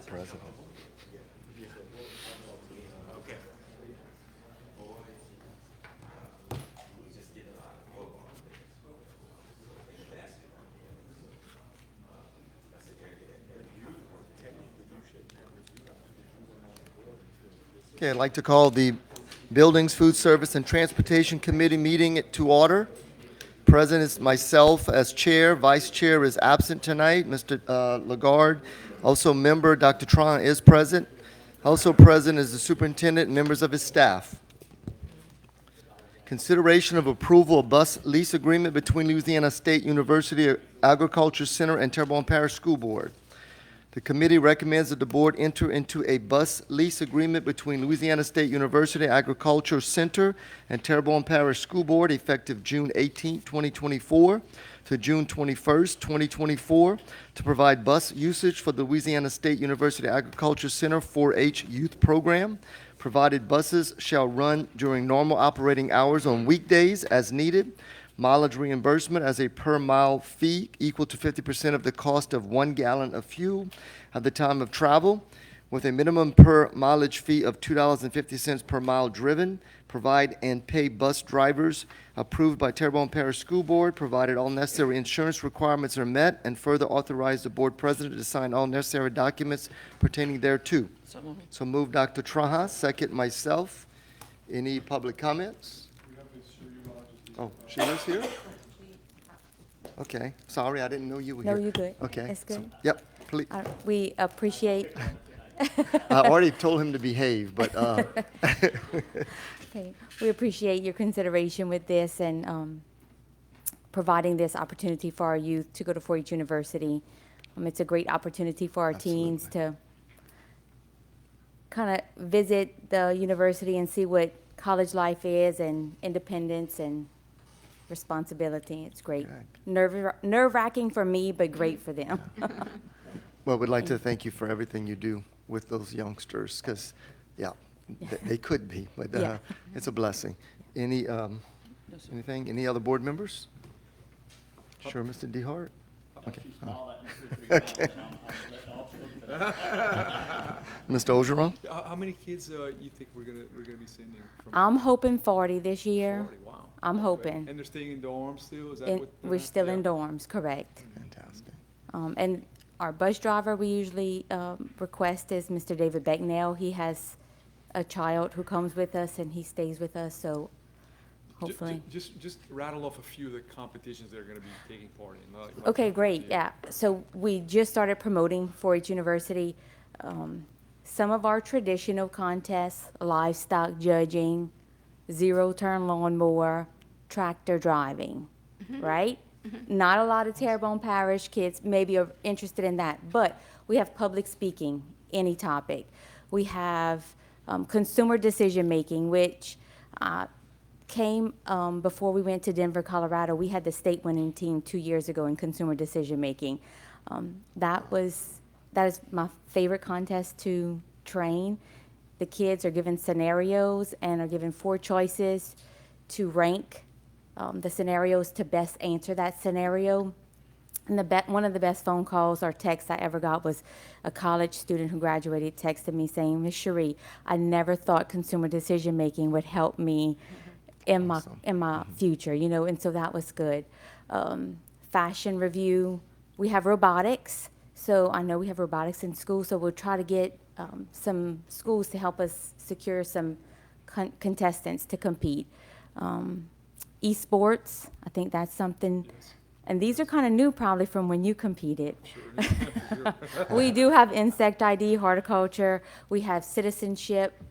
president. Okay, I'd like to call the Buildings, Food Service, and Transportation Committee meeting to order. President is myself as chair. Vice chair is absent tonight, Mr. Lagarde. Also member, Dr. Tron, is present. Also present is the superintendent and members of his staff. Consideration of approval of bus lease agreement between Louisiana State University Agriculture Center and Terrebonne Parish School Board. The committee recommends that the board enter into a bus lease agreement between Louisiana State University Agriculture Center and Terrebonne Parish School Board effective June 18, 2024 to June 21, 2024 to provide bus usage for the Louisiana State University Agriculture Center 4-H youth program, provided buses shall run during normal operating hours on weekdays as needed. Mileage reimbursement as a per-mile fee equal to 50% of the cost of 1 gallon of fuel at the time of travel, with a minimum per mileage fee of $2.50 per mile driven. Provide and pay bus drivers approved by Terrebonne Parish School Board, provided all necessary insurance requirements are met, and further authorize the board president to sign all necessary documents pertaining thereto. So move Dr. Traha, second myself. Any public comments? Oh, Sheila's here? Okay, sorry, I didn't know you were here. No, you're good. Okay. It's good. Yep, please. We appreciate, I already told him to behave, but, okay, we appreciate your consideration with this and providing this opportunity for our youth to go to 4-H University. It's a great opportunity for our teens to kind of visit the university and see what college life is and independence and responsibility. It's great. Nerve-wracking for me, but great for them. well, we'd like to thank you for everything you do with those youngsters, because, yeah, they could be, but Yeah. it's a blessing. Anything, any other board members? Sure, Mr. DeHart? Okay. Okay. Mr. Ogeron? How many kids you think we're gonna be sending? From I'm hoping 40 this year. 40? Wow. I'm hoping. And they're staying in dorms still? Is that And what? we're still in yeah. dorms, correct. Fantastic. And our bus driver we usually request is Mr. David Becknell. He has a child who comes with us and he stays with us, so hopefully. Just rattle off a few of the competitions they're gonna be taking part in. like- Okay, great, yeah. So we just started promoting 4-H University. Some of our traditional contests, livestock judging, zero-turn lawnmower, tractor driving, right? Not a lot of Terrebonne Parish kids maybe are interested in that, but we have public speaking, any topic. We have consumer decision-making, which came before we went to Denver, Colorado. We had the state winning team 2 years ago in consumer decision-making. That is my favorite contest to train. The kids are given scenarios and are given 4 choices to rank the scenarios to best answer that scenario. And one of the best phone calls or texts I ever got was a college student who graduated texted me saying, "Ms. Cherie, I never thought consumer decision-making would help me in my future," you know, and so that was good. Fashion review, we have robotics. So I know we have robotics in school, so we'll try to get some schools to help us secure some contestants to compete. Esports, I think that's something, and these are kind of new probably from when you competed. Sure. We do have insect ID, horticulture, we have citizenship,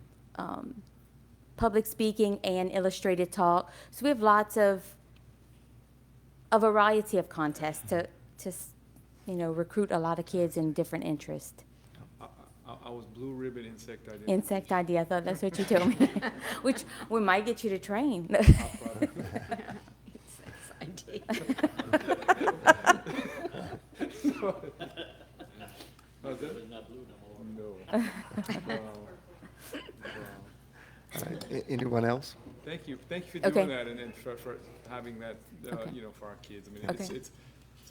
public speaking, and illustrated talk. So we have lots of a variety of contests to recruit a lot of kids in different interests. I was blue ribbon insect identity. Insect ID, I thought that's what you told me, which we might get you to train. Was it? Not blue no more. No. Wow. All right. Anyone else? Thank you for Okay. doing that and for having that, for our kids. I mean, Okay. it's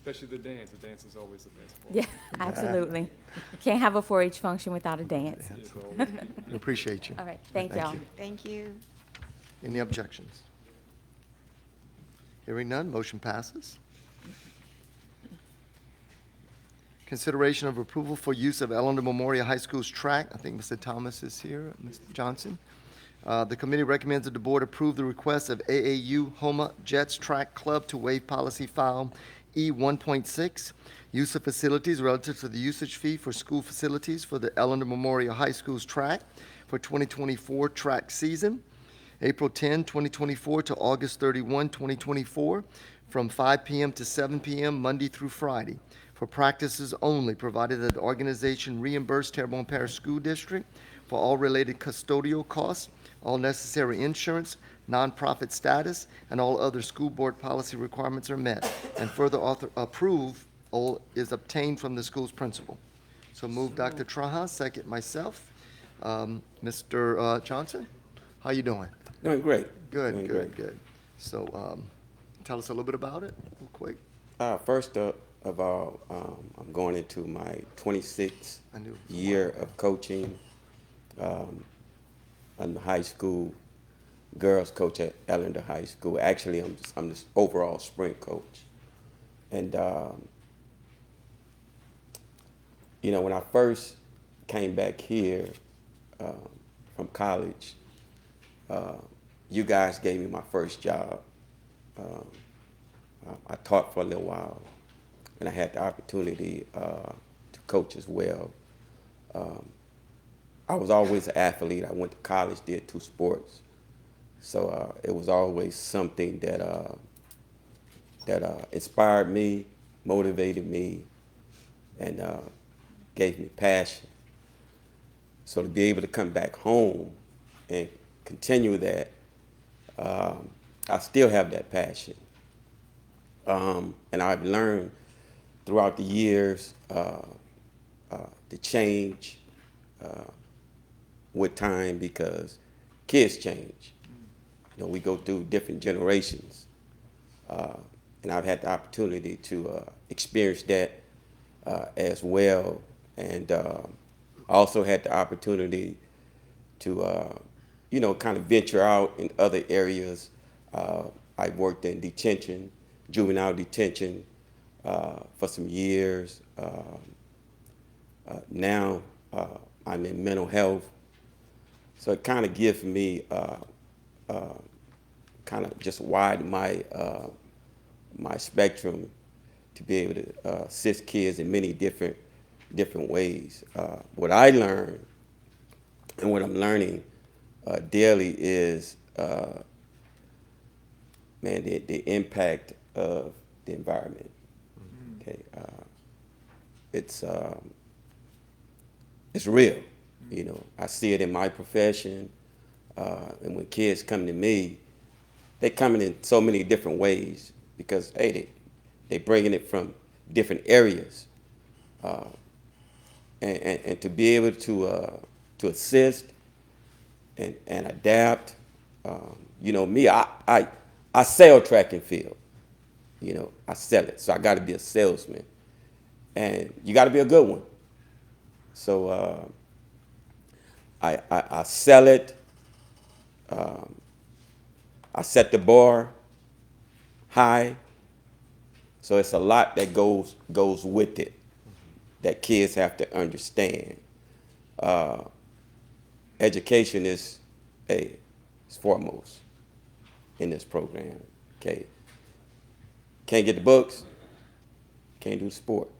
Especially the dance. The dance is always the best part. Yeah, absolutely. Can't have a 4-H function without a dance. It's always- We appreciate you. All right, thank Thank y'all. you. Thank you. Any objections? Hearing none, motion passes. Consideration of approval for use of Ellender Memorial High School's track. I think Mr. Thomas is here, Mr. Johnson. The committee recommends that the board approve the request of AAU Homa Jets Track Club to waive policy file E 1.6, use of facilities relative to the usage fee for school facilities for the Ellender Memorial High School's track for 2024 track season, April 10, 2024 to August 31, 2024, from 5 p.m. to 7 p.m. Monday through Friday, for practices only, provided that the organization reimburse Terrebonne Parish School District for all related custodial costs, all necessary insurance, nonprofit status, and all other school board policy requirements are met, and further approval is obtained from the school's principal. So move Dr. Traha, second myself. Mr. Johnson, how you doing? Doing great. Good, Doing good, great. good. So tell us a little bit about it, real quick. First of all, I'm going into my 26th I knew. year of coaching. I'm the high school girls coach at Ellender High School. Actually, I'm the overall sprint coach. And you know, when I first came back here from college, you guys gave me my first job. I taught for a little while, and I had the opportunity to coach as well. I was always an athlete. I went to college, did 2 sports, so it was always something that inspired me, motivated me, and gave me passion. So to be able to come back home and continue that, I still have that passion. And I've learned throughout the years to change with time, because kids change. You know, we go through different generations. And I've had the opportunity to experience that as well. And also had the opportunity to, you know, kind of venture out in other areas. I worked in detention, juvenile detention, for some years. Now I'm in mental health. So it kind of gives me kind of just widen my my spectrum to be able to assist kids in many different ways. What I learned and what I'm learning daily is man, the impact of the environment. Okay, it's real. You know, I see it in my profession, and when kids come to me, they come in so many different ways, because hey, they bringing it from different areas, and to be able to assist and adapt. You know, me, I sell track and field. You know, I sell it, so I got to be a salesman, and you got to be a good one. So I sell it. I set the bar high, so it's a lot that goes with it that kids have to understand. Education is foremost in this program. Okay, can't get the books, can't do sport,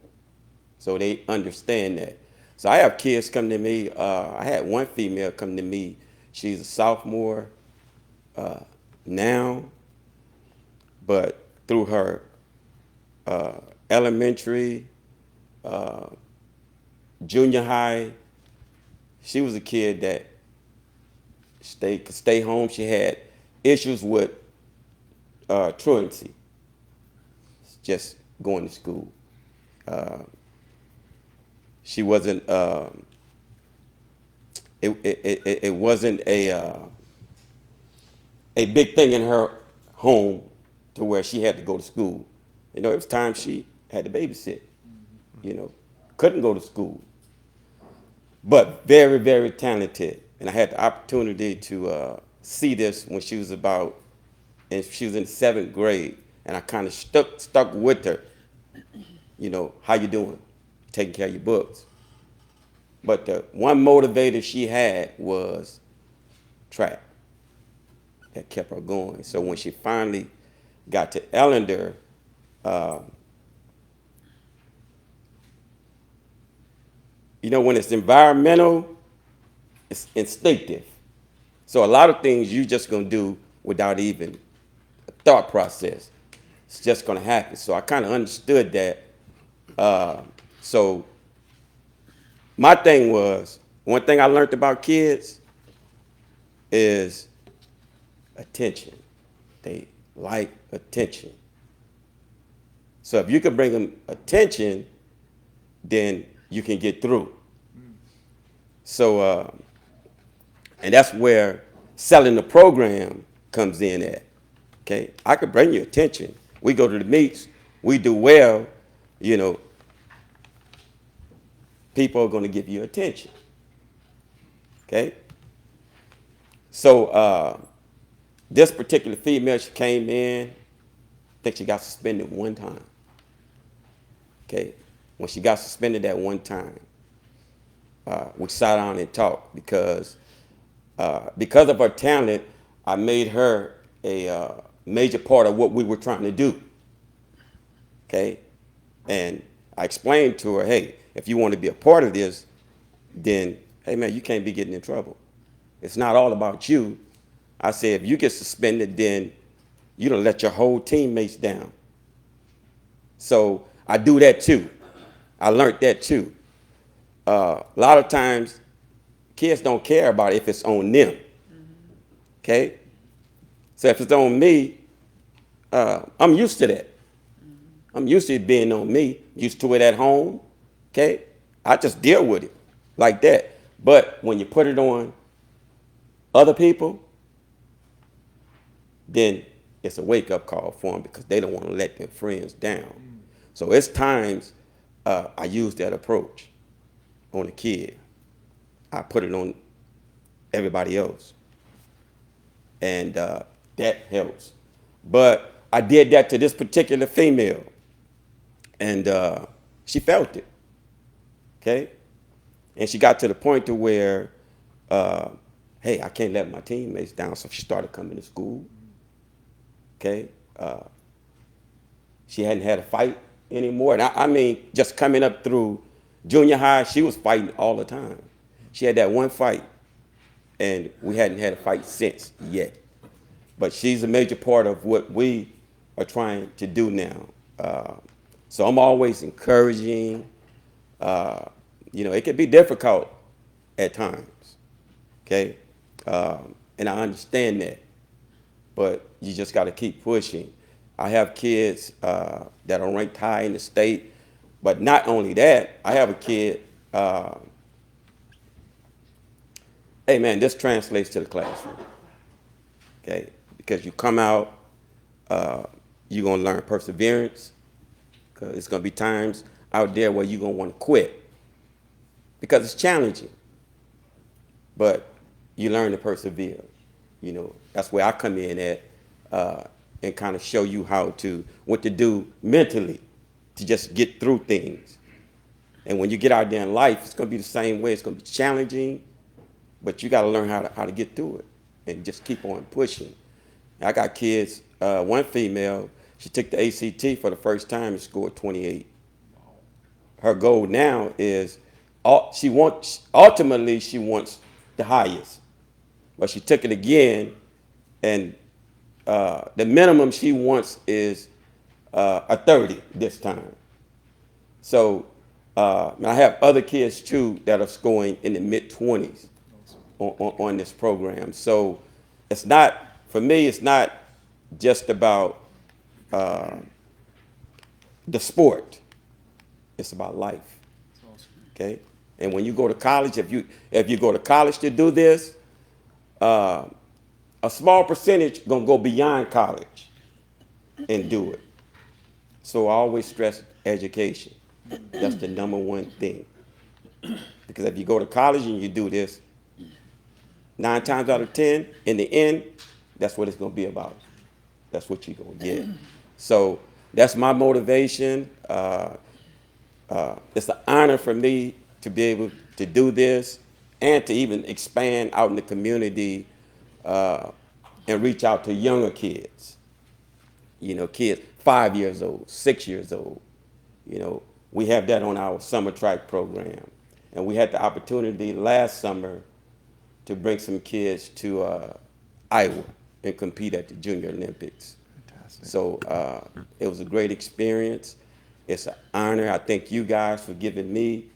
so they understand that. So I have kids come to me. I had one female come to me. She's a sophomore now, but through her elementary, junior high, she was a kid that could stay home. She had issues with truancy, just going to school. She wasn't. It wasn't a big thing in her home to where she had to go to school. You know, it was time she had to babysit, couldn't go to school, but very, very talented. And I had the opportunity to see this when she was in 7th grade, and I kind of stuck with her. How you doing? Taking care of your books. But the one motivator she had was track. That kept her going. So when she finally got to Ellender, when it's environmental, it's instinctive. So a lot of things you just gonna do without even a thought process. It's just gonna happen. So I kind of understood that. So my thing was, one thing I learned about kids is attention. They like attention. So if you can bring them attention, then you can get through. So, and that's where selling the program comes in at. Okay, I could bring you attention. We go to the meets, we do well, people are going to give you attention. Okay? So this particular female, she came in, I think she got suspended one time. Okay? When she got suspended that one time, we sat down and talked because of her talent, I made her a major part of what we were trying to do. Okay? And I explained to her, hey, if you want to be a part of this, then, hey, man, you can't be getting in trouble. It's not all about you. I said, if you get suspended, then you don't let your whole teammates down. So I do that too. I learned that too. A lot of times, kids don't care about if it's on them. Okay? So if it's on me, I'm used to that. I'm used to it being on me, used to it at home. Okay? I just deal with it like that. But when you put it on other people, then it's a wake-up call for them because they don't want to let their friends down. So it's times I use that approach on a kid. I put it on everybody else. And that helps. But I did that to this particular female. And she felt it. Okay? And she got to the point to where, hey, I can't let my teammates down. So she started coming to school. Okay? She hadn't had a fight anymore. And I mean, just coming up through junior high, she was fighting all the time. She had that one fight, and we hadn't had a fight since yet. But she's a major part of what we are trying to do now. So I'm always encouraging. It can be difficult at times, okay? And I understand that, but you just got to keep pushing. I have kids that are ranked high in the state, but not only that, I have a kid, hey man, this translates to the classroom, okay? Because you come out, you're gonna learn perseverance, because it's gonna be times out there where you're gonna want to quit, because it's challenging, but you learn to persevere. That's where I come in at, and kind of show you what to do mentally to just get through things. And when you get out there in life, it's gonna be the same way. It's gonna be challenging, but you gotta learn how to get through it and just keep on pushing. I got kids, one female, she took the ACT for the first time and scored 28. Her goal now is, ultimately she wants the highest. But she took it again, and the minimum she wants is a 30 this time. So I have other kids too that are scoring in the mid-20s on this program. So it's not, for me, it's not just about the sport. It's about life. Okay? And when you go to college, if you go to college to do this, a small percentage gonna go beyond college and do it. So I always stress education. That's the number one thing. Because if you go to college and you do this, 9 times out of 10, in the end, that's what it's gonna be about. That's what you're gonna get. So that's my motivation. It's an honor for me to be able to do this and to even expand out in the community and reach out to younger kids. You know, kids 5 years old, 6 years old. You know, we have that on our summer track program. And we had the opportunity last summer to bring some kids to Iowa and compete at the Junior Olympics. Fantastic. So it was a great experience. It's an honor. I thank you guys for giving me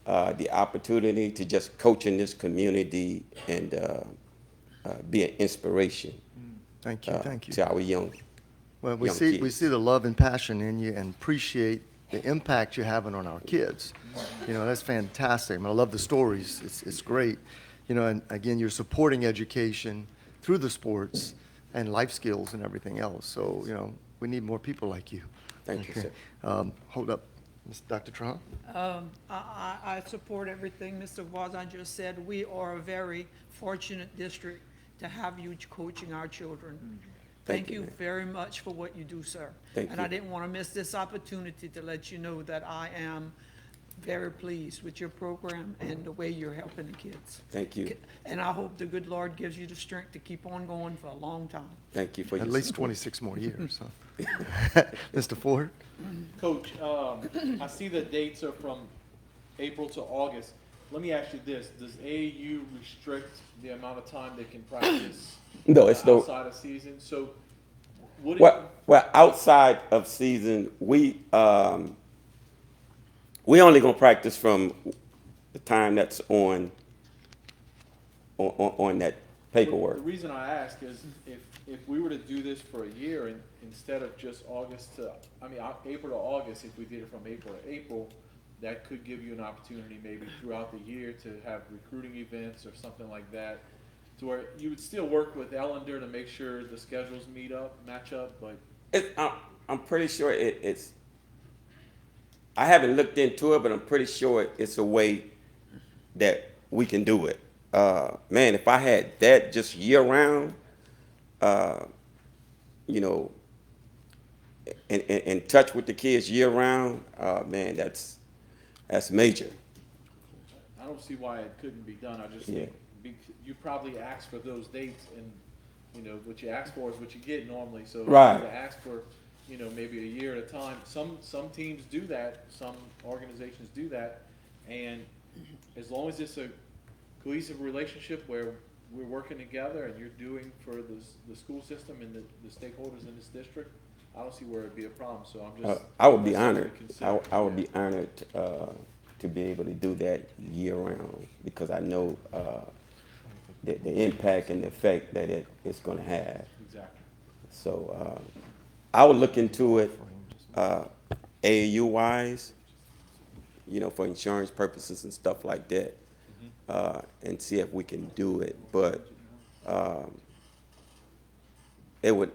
the opportunity to just coach in this community and be an inspiration Thank you, thank you. to our young Well, we young see kids. the love and passion in you and appreciate the impact you're having on our kids. You know, that's fantastic. I mean, I love the stories. It's great. You know, and again, you're supporting education through the sports and life skills and everything else. So, you know, we need more people like you. Thank you, Okay. sir. Hold up, Dr. Trump. I support everything Mr. Wazan just said. We are a very fortunate district to have you coaching our children. Thank Thank you, you ma'am. very much for what you do, sir. Thank And I you. didn't want to miss this opportunity to let you know that I am very pleased with your program and the way you're helping the kids. Thank you. And I hope the good Lord gives you the strength to keep on going for a long time. Thank you for your At least support. 26 more years. So. Mr. Ford? Coach, I see the dates are from April to August. Let me ask you this, does AAU restrict the amount of time they can practice? No, it's no. Outside of season, so what? Well, outside of season, we only gonna practice from the time that's on that paperwork. The reason I ask is if we were to do this for a year and instead of just April to August, if we did it from April to April, that could give you an opportunity maybe throughout the year to have recruiting events or something like that, to where you would still work with Ellender to make sure the schedules match up, but I'm pretty sure it's. I haven't looked into it, but I'm pretty sure it's a way that we can do it. Man, if I had that just year round, you know, in touch with the kids year round, man, that's major. I don't see why it couldn't be done. I just Yeah. think you probably asked for those dates, and you know what you ask for is what you get normally. So Right. to ask for, you know, maybe a year at a time. Some teams do that. Some organizations do that, and as long as it's a cohesive relationship where we're working together and you're doing for the school system and the stakeholders in this district, I don't see where it'd be a problem. So I'm just. I would be that's something honored. to consider. I would be honored to be able to do that year round because I know the impact and the effect that it's going to have. Exactly. So I would look into it AAU wise, you know, for insurance purposes and stuff like that, and see if we can do it. But it would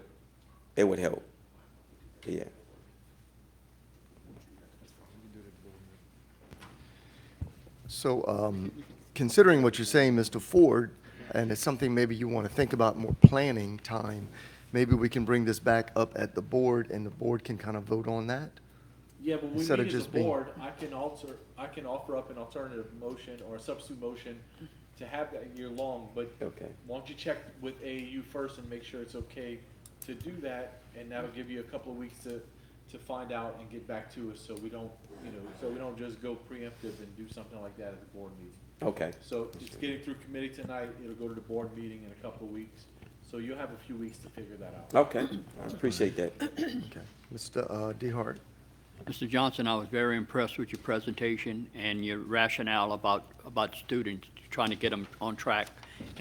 help. Yeah. So, considering what you're saying, Mr. Ford, and it's something maybe you want to think about more planning time, maybe we can bring this back up at the board and the board can kind of vote on that? Yeah, but when we Instead of meet as a just being- board, I can offer up an alternative motion or a substitute motion to have that year long, but Okay. why don't you check with AAU first and make sure it's okay to do that, and that'll give you a couple of weeks to find out and get back to us, so we don't, you know, so we don't just go preemptive and do something like that at the board meeting. Okay. So just getting through committee tonight, it'll go to the board meeting in a couple of weeks, so you'll have a few weeks to figure that out. Okay. I appreciate that. Okay. Mr. DeHart? Mr. Johnson, I was very impressed with your presentation and your rationale about students, trying to get them on track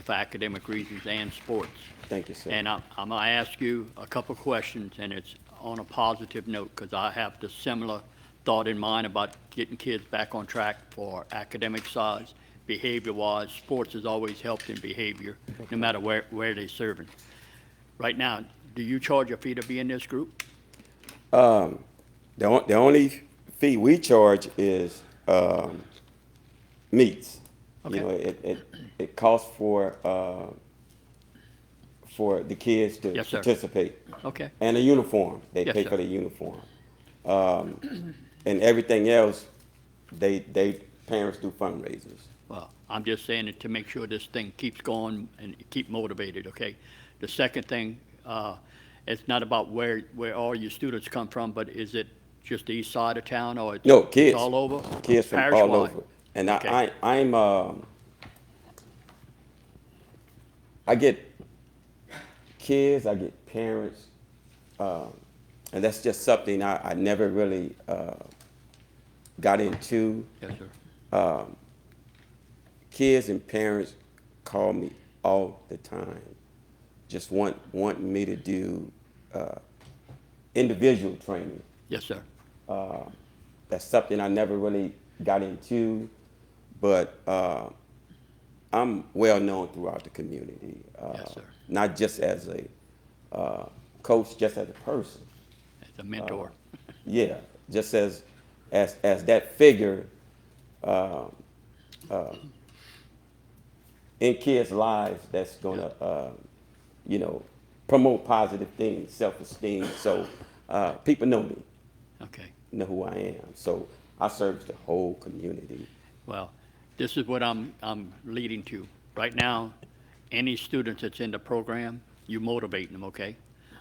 for academic reasons and sports. Thank you, sir. And I'm going to ask you a couple questions, and it's on a positive note, because I have the similar thought in mind about getting kids back on track for academic size, behavior-wise. Sports has always helped in behavior, no matter where they're serving. Right now, do you charge a fee to be in this group? The only fee we charge is meets. You know, Okay. it costs for the kids to Yes, sir. participate. Okay. And a uniform. They Yes, pay sir. for the uniform. And everything else, they parents do fundraisers. Well, I'm just saying it to make sure this thing keeps going and keep motivated, okay? The second thing, it's not about where all your students come from, but is it just the east side of town or No, it's kids. all over? Kids from all Parish-wide? over. And Okay. I get kids, I get parents, and that's just something I never really got into. Yes, sir. Kids and parents call me all the time, just wanting me to do individual training. Yes, sir. That's something I never really got into, but I'm well known throughout the community. Yes, sir. Not just as a coach, just as a person. As a mentor. Yeah, just as that figure in kids' lives that's gonna promote positive things, self-esteem. So people know me, Okay. know who I am. So I service the whole community. Well, this is what I'm leading to. Right now, any students that's in the program, you motivate them, okay?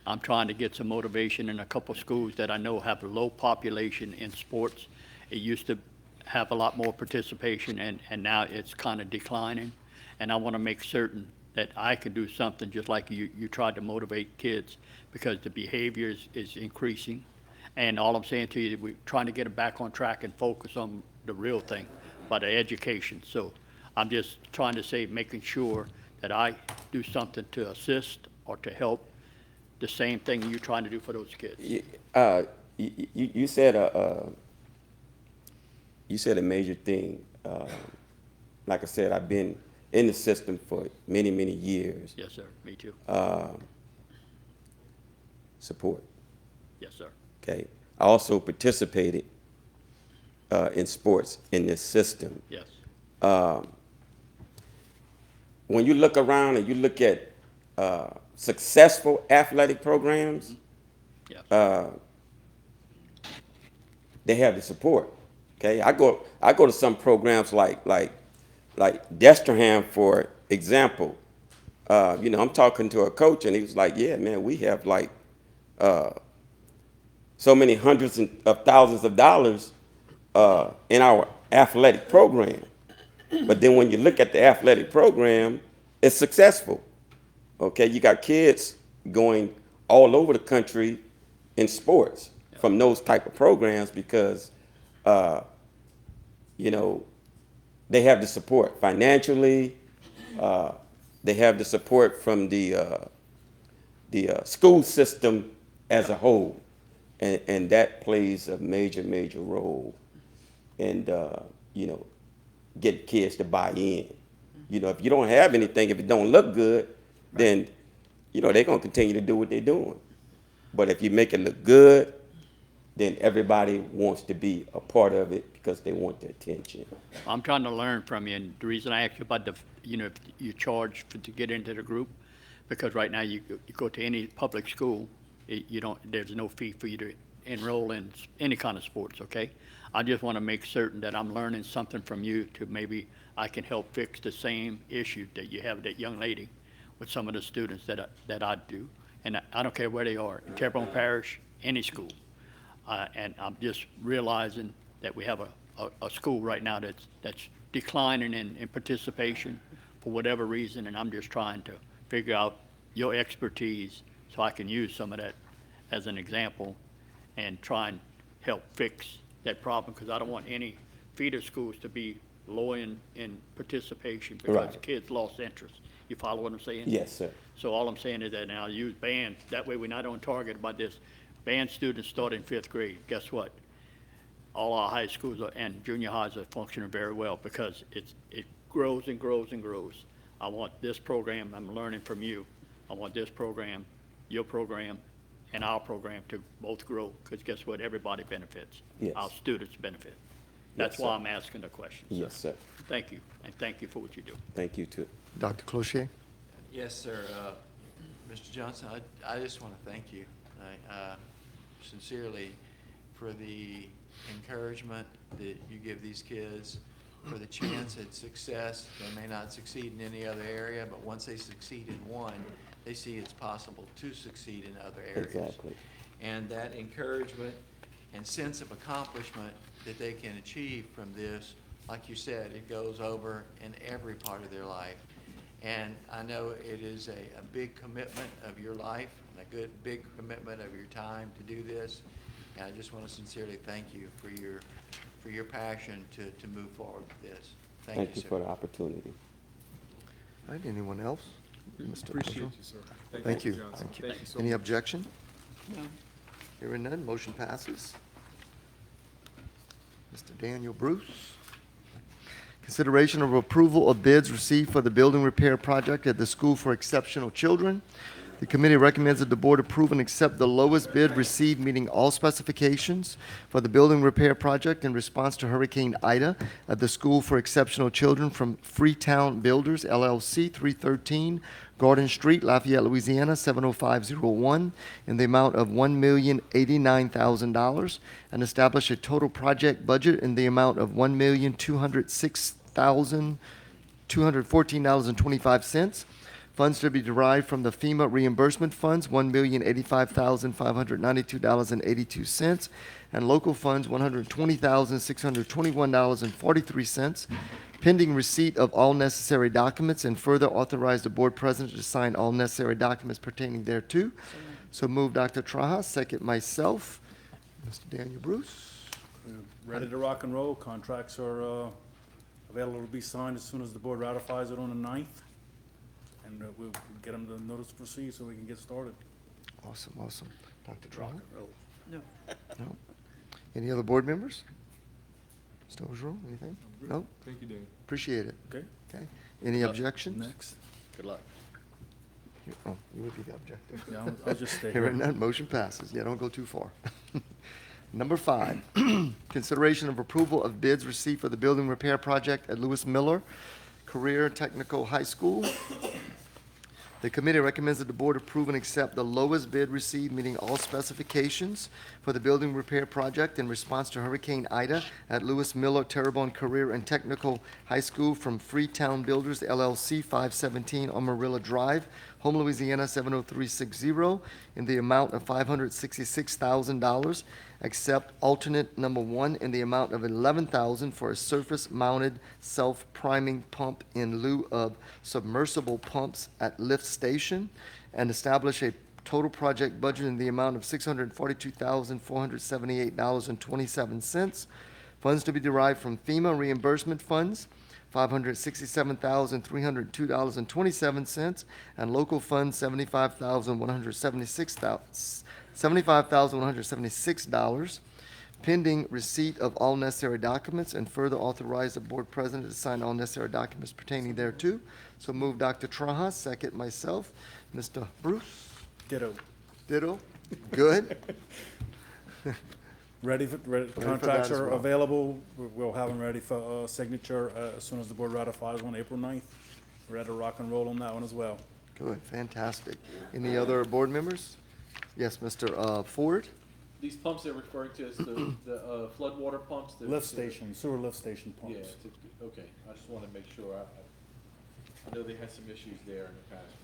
I'm trying to get some motivation in a couple schools that I know have a low population in sports. It used to have a lot more participation, and now it's kind of declining. And I want to make certain that I can do something just like you tried to motivate kids, because the behavior is increasing. And all I'm saying to you, we're trying to get them back on track and focus on the real thing, about the education. So I'm just trying to say, making sure that I do something to assist or to help the same thing you're trying to do for those kids. You said a major thing. Like I said, I've been in the system for many, many years. Yes, sir. Me too. Support. Yes, sir. Okay. I also participated in sports in this system. Yes. When you look around and you look at successful athletic programs, Yeah. they have the support. Okay, I go to some programs like Desterham, for example. I'm talking to a coach and he was like, "Yeah, man, we have like so many hundreds of thousands of dollars in our athletic program." But then when you look at the athletic program, it's successful. Okay, you got kids going all over the country in sports from those type of programs because, they have the support financially. They have the support from the school system as a whole, and that plays a major, major role in, get kids to buy in. If you don't have anything, if it don't look good, then, they're gonna continue to do what they're doing. But if you make it look good, then everybody wants to be a part of it because they want the attention. I'm trying to learn from you, and the reason I asked you about if you charge to get into the group, because right now you go to any public school, there's no fee for you to enroll in any kind of sports, okay? I just want to make certain that I'm learning something from you to maybe I can help fix the same issue that you have, that young lady, with some of the students that I do. And I don't care where they are, in Terrebonne Parish, any school. And I'm just realizing that we have a school right now that's declining in participation for whatever reason, and I'm just trying to figure out your expertise so I can use some of that as an example and try and help fix that problem, because I don't want any feeder schools to be low in participation because Right. kids lost interest. You follow what I'm saying? Yes, sir. So all I'm saying is that now use band, that way we're not on target about this. Band students start in 5th grade. Guess what? All our high schools and junior highs are functioning very well because it grows and grows and grows. I want this program, I'm learning from you. I want this program, your program, and our program to both grow, because guess what? Everybody benefits. Yes. Our students benefit. That's Yes, why sir. I'm asking the question. Yes, sir. Thank you, and thank you for what you do. Thank you, too. Dr. Cloutier? Yes, sir. Mr. Johnson, I just want to thank you sincerely for the encouragement that you give these kids, for the chance at success. They may not succeed in any other area, but once they succeed in one, they see it's possible to succeed in other areas. Exactly. And that encouragement and sense of accomplishment that they can achieve from this, like you said, it goes over in every part of their life. And I know it is a big commitment of your life, and a big commitment of your time to do this. And I just want to sincerely thank you for your passion to move forward with this. Thank you sir. for the opportunity. All right, anyone else? Mr. Appreciate Ojo? you, sir. Thank you. Johnson. Thank you. Thank you so Any much. objection? No. Hearing none, motion passes. Mr. Daniel Bruce. Consideration of approval of bids received for the building repair project at the School for Exceptional Children. The committee recommends that the board approve and accept the lowest bid received meeting all specifications for the building repair project in response to Hurricane Ida at the School for Exceptional Children from Freetown Builders LLC, 313 Garden Street, Lafayette, Louisiana, 70501, in the amount of $1,089,000, and establish a total project budget in the amount of $1,206,214.25. Funds to be derived from the FEMA reimbursement funds, $1,085,592.82, and local funds, $120,621.43, pending receipt of all necessary documents, and further authorize the board president to sign all necessary documents pertaining thereto. So move Dr. Traha, second myself. Mr. Daniel Bruce. Ready to rock and roll. Contracts are available to be signed as soon as the board ratifies it on the 9th. And we'll get them the notice to proceed so we can get started. Awesome, awesome. Dr. Traha? No. No? Any other board members? Mr. Ojo, anything? No? Thank you, Dave. Appreciate it. Okay, Okay. Any objections? next. Good luck. Oh, you would be the objector. Yeah, I'll just stay Hearing here. none, motion passes. Yeah, don't go too far. Number 5, consideration of approval of bids received for the building repair project at Lewis Miller Career Technical High School. The committee recommends that the board approve and accept the lowest bid received, meeting all specifications for the building repair project in response to Hurricane Ida at Lewis Miller Terrebonne Career and Technical High School from Freetown Builders LLC, 517 Amarilla Drive, Home, Louisiana, 70360, in the amount of $566,000, except alternate number 1 in the amount of $11,000 for a surface-mounted self-priming pump in lieu of submersible pumps at lift station, and establish a total project budget in the amount of $642,478.27. Funds to be derived from FEMA reimbursement funds, $567,302.27, and local funds, $75,176, pending receipt of all necessary documents, and further authorize the board president to sign all necessary documents pertaining thereto. So move Dr. Traha, second myself. Mr. Bruce? Ditto. Ditto? Good? Ready, that contracts as are well. available. We'll have them ready for signature as soon as the board ratifies on April 9th. We're ready to rock and roll on that one as well. Good, fantastic. Any other board members? Yes, Mr. Ford? These pumps they're referring to as the floodwater pumps? Lift station, sewer lift station Yeah, pumps. okay, I just wanna make sure, I know they had some issues there in the past.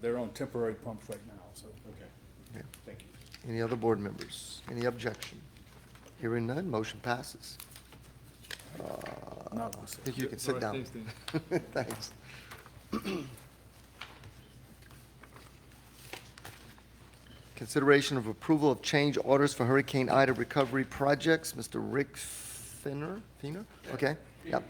They're on temporary pumps right now, so. Okay, Yeah. thank you. Any other board members? Any objection? Hearing none, motion passes. Now, I think you can sit down. Thanks. Consideration of approval of change orders for Hurricane Ida recovery projects. Mr. Rick Finner? Okay, yep.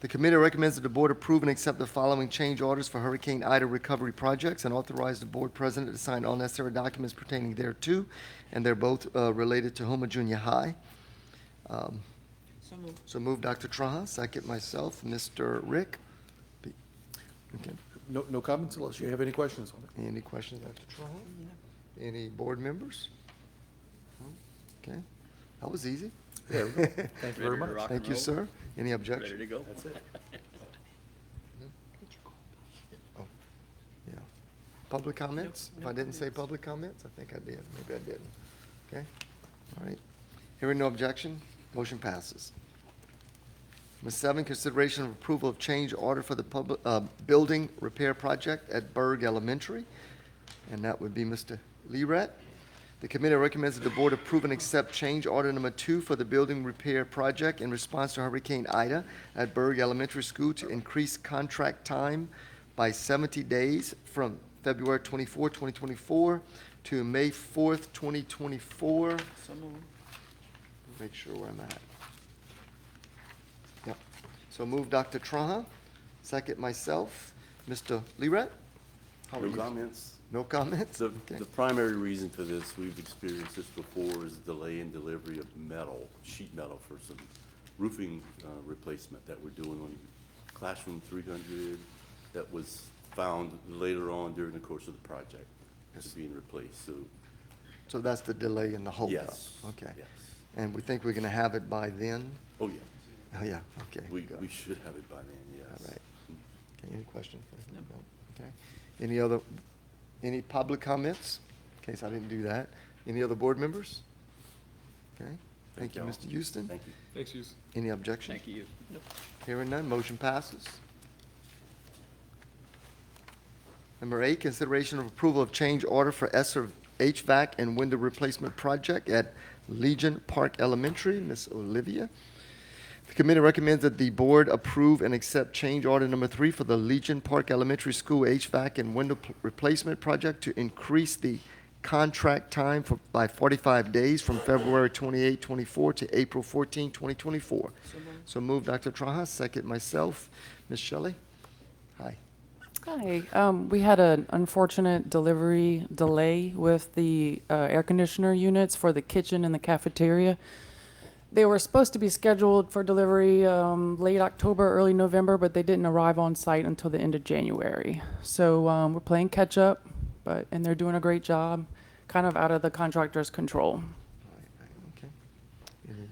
The committee recommends that the board approve and accept the following change orders for Hurricane Ida recovery projects and authorize the board president to sign all necessary documents pertaining thereto, and they're both related to Houma Junior High. So moved. So move Dr. Traha, second myself, Mr. Rick. Okay. No comments unless you have any questions on it. Any questions, Dr. Traha? Any board members? Okay, that was easy. Yeah, thank you very Ready to much. rock Thank and you, roll? sir. Any Ready objection? to go? That's it. Oh, yeah. Public comments? If I didn't say public comments, I think I did. Maybe I didn't. Okay, all right. Hearing no objection, motion passes. Number 7, consideration of approval of change order for the public, building repair project at Berg Elementary, and that would be Mr. Lerat. The committee recommends that the board approve and accept change order number 2 for the building repair project in response to Hurricane Ida at Berg Elementary School to increase contract time by 70 days from February 24, 2024 to May 4th, 2024. Make sure where I'm at. Yep. So move Dr. Traha, second myself. Mr. Lerat? How are No you? comments. No comments? The, Okay. the primary reason for this, we've experienced this before, is delay in delivery of metal, sheet metal for some roofing replacement that we're doing on classroom 300 that was found later on during the course of the project as being replaced, so, So that's the delay in the holdup? yes. Okay. Yes. And we think we're going to have it by then? Oh, yeah. Oh, yeah, okay. We good. should have it by then, yes. All right. Okay, any questions? No. Okay. Any public comments? In case I didn't do that. Any other board members? Okay, thank you, y'all. Mr. Houston. Thank you. Thanks, Hughes. Any objection? Thank you. Hearing none, motion passes. Number 8, consideration of approval of change order for ESSER HVAC and window replacement project at Legion Park Elementary. Ms. Olivia. The committee recommends that the board approve and accept change order number 3 for the Legion Park Elementary School HVAC and window replacement project to increase the contract time by 45 days from February 28, 24 to April 14, 2024. So move Dr. Traha, second myself. Ms. Shelley? Hi. Hi, we had an unfortunate delivery delay with the air conditioner units for the kitchen and the cafeteria. They were supposed to be scheduled for delivery late October, early November, but they didn't arrive on site until the end of January. So we're playing catch up, and they're doing a great job, kind of out of the contractor's control. Okay. Any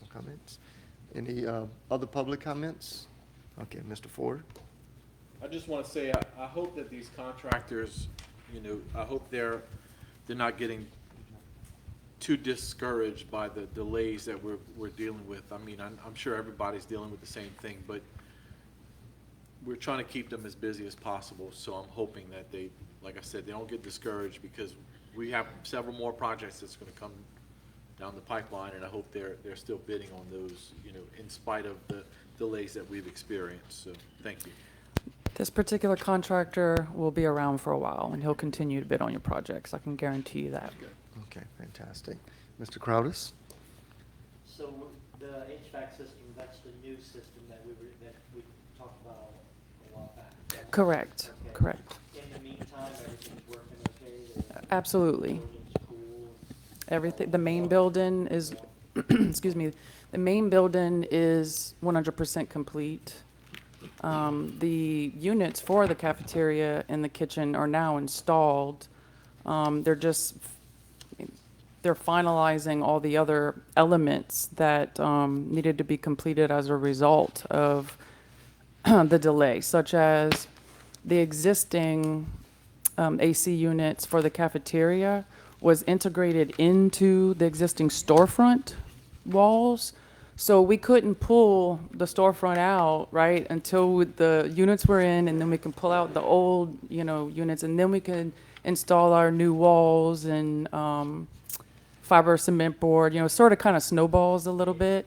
comments? Any other public comments? Okay, Mr. Ford? I just want to say, I hope that these contractors, I hope they're not getting too discouraged by the delays that we're dealing with. I mean, I'm sure everybody's dealing with the same thing, but we're trying to keep them as busy as possible. So I'm hoping that they, like I said, they don't get discouraged, because we have several more projects that's going to come down the pipeline, and I hope they're still bidding on those, in spite of the delays that we've experienced. So thank you. This particular contractor will be around for a while, and he'll continue to bid on your projects. I can guarantee you that. Okay, fantastic. Mr. Crowdis? So the HVAC system, that's the new system that we talked about a while back. That's- Correct, okay. correct. In the meantime, everything's working okay? Absolutely. Building's cool? Everything, the main building is, excuse me, the main building is 100% complete. The units for the cafeteria and the kitchen are now installed. They're finalizing all the other elements that needed to be completed as a result of the delay, such as the existing AC units for the cafeteria was integrated into the existing storefront walls. So we couldn't pull the storefront out, right, until the units were in, and then we can pull out the old, units, and then we can install our new walls and fiber cement board, sort of kind of snowballs a little bit,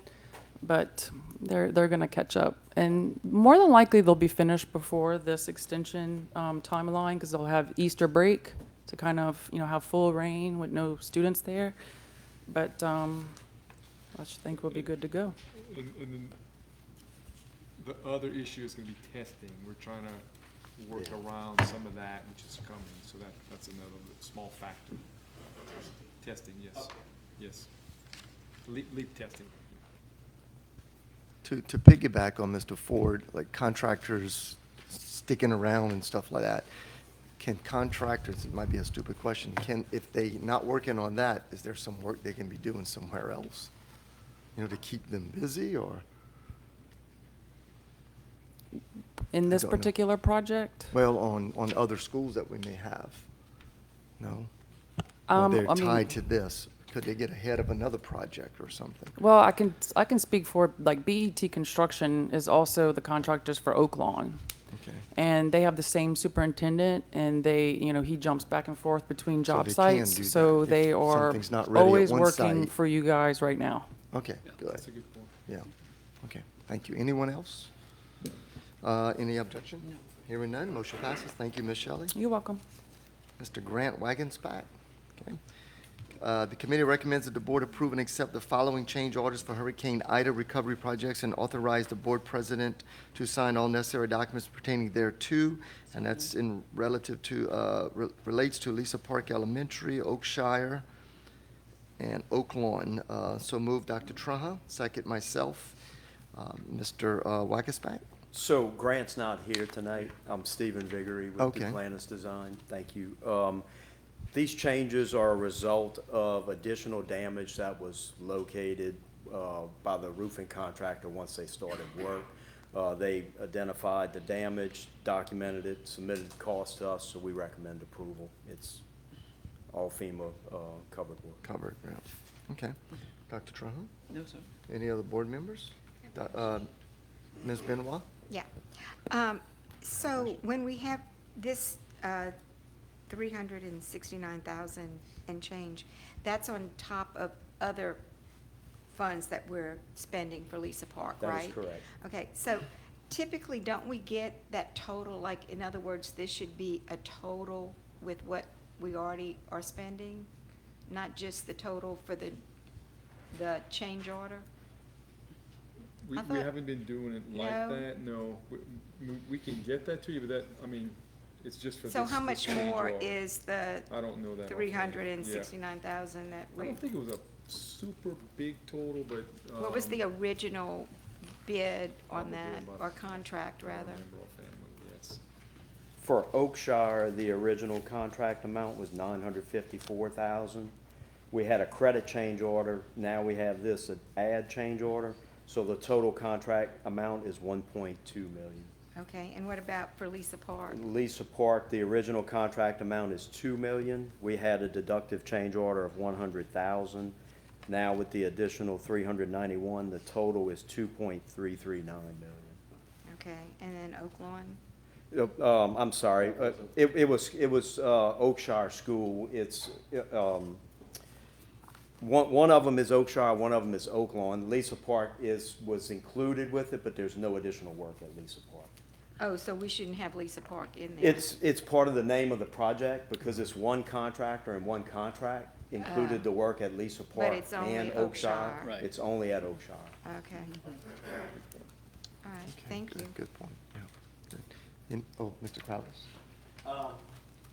but they're going to catch up. And more than likely, they'll be finished before this extension timeline, because they'll have Easter break to kind of, have full rain with no students there. But I should think we'll be good to go. And then the other issue is gonna be testing. We're trying to work around some of that, which is coming, so that's another small factor. Testing, yes, yes. Leap testing. To piggyback on Mr. Ford, like contractors sticking around and stuff like that, can contractors, it might be a stupid question, if they not working on that, is there some work they can be doing somewhere else? You know, to keep them busy, or? In this don't know. particular project? Well, on other schools that we may have, no? Or they're I mean- tied to this, could they get ahead of another project or something? Well, I can speak for, like, BET Construction is also the contractors for Oak Lawn. Okay. And they have the same superintendent, and they, he jumps back and forth between So job they can sites. do So that they if are something's not ready at always one working site. for you guys right now. Okay, good, That's a good point. yeah, okay, thank you. Anyone else? Any objection? No. Hearing none, motion passes. Thank you, Ms. Shelley. You're welcome. Mr. Grant Wagensback. Okay. The committee recommends that the board approve and accept the following change orders for Hurricane Ida recovery projects and authorize the board president to sign all necessary documents pertaining thereto, and that's in relative to, relates to Lisa Park Elementary, Oakshire, and Oak Lawn. So moved, Dr. Traha, second myself. Mr. Wagensback? So Grant's not here tonight. I'm Stephen Viggory with Okay. Duplantis Design. Thank you. These changes are a result of additional damage that was located by the roofing contractor once they started work. They identified the damage, documented it, submitted the cost to us, so we recommend approval. It's all FEMA covered work. Covered, yeah. Okay. Dr. Traha? No, sir. Any other board members? Ms. Benoit? Yeah. So when we have this 369,000 and change, that's on top of other funds that we're spending for Lisa Park, right? That is correct. Okay, so typically, don't we get that total, like, in other words, this should be a total with what we already are spending? Not just the total for the change order? We I thought- haven't been doing it like No? that, no. We can get that to you, but that, I mean, it's just for this. So how much this change more order. is the I don't know that. offhand. 369,000 that I we? don't think it was a super big total, but. What was the original bid on probably that, about- or contract, I don't rather? remember offhand, yes. For Oakshire, the original contract amount was $954,000. We had a credit change order. Now we have this, an add change order. So the total contract amount is $1.2 million. Okay, and what about for Lisa Park? Lisa Park, the original contract amount is $2 million. We had a deductive change order of $100,000. Now with the additional $391, the total is $2.339 million. Okay, and then Oak Lawn? I'm sorry, it was Oakshire School. It's, one of them is Oakshire, one of them is Oak Lawn. Lisa Park was included with it, but there's no additional work at Lisa Park. Oh, so we shouldn't have Lisa Park in there? It's part of the name of the project because it's one contractor and one contract included the work at Lisa Park it's only and Oakshire. Oakshire. Right. It's only at Oakshire. Okay. All right, thank you. Good point, yeah. Good. Mr. Crowder?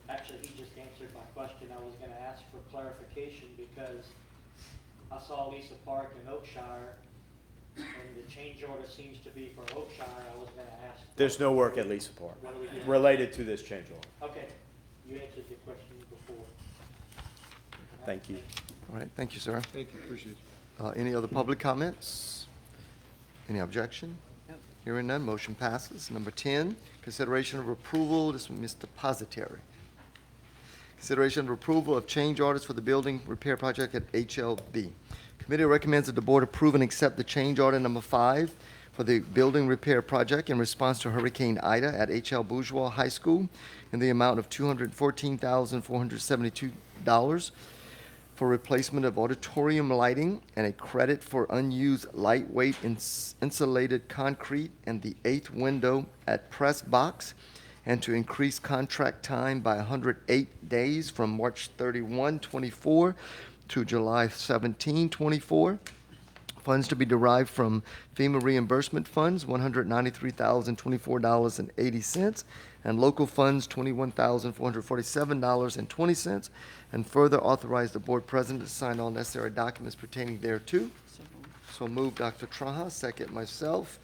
Actually, he just answered my question. I was gonna ask for clarification because I saw Lisa Park and Oakshire, and the change order seems to be for Oakshire. I was gonna ask. There's no work at Lisa Park What do we do? related to this change order. Okay, you answered the question before. Thank you. All right, thank you, sir. Thank you, appreciate it. Any other public comments? Any objection? Hearing none, motion passes. Number 10, consideration of approval, this is Mr. Positary. Consideration of approval of change orders for the building repair project at HLB. Committee recommends that the board approve and accept the change order number 5 for the building repair project in response to Hurricane Ida at HL Bourgeois High School in the amount of $214,472 for replacement of auditorium lighting and a credit for unused lightweight insulated concrete and the 8th window at Press Box, and to increase contract time by 108 days from March 31, 24 to July 17, 24. Funds to be derived from FEMA reimbursement funds, $193,024.80, and local funds, $21,447.20, and further authorize the board president to sign all necessary documents pertaining thereto. So moved, Dr. Traha, second myself.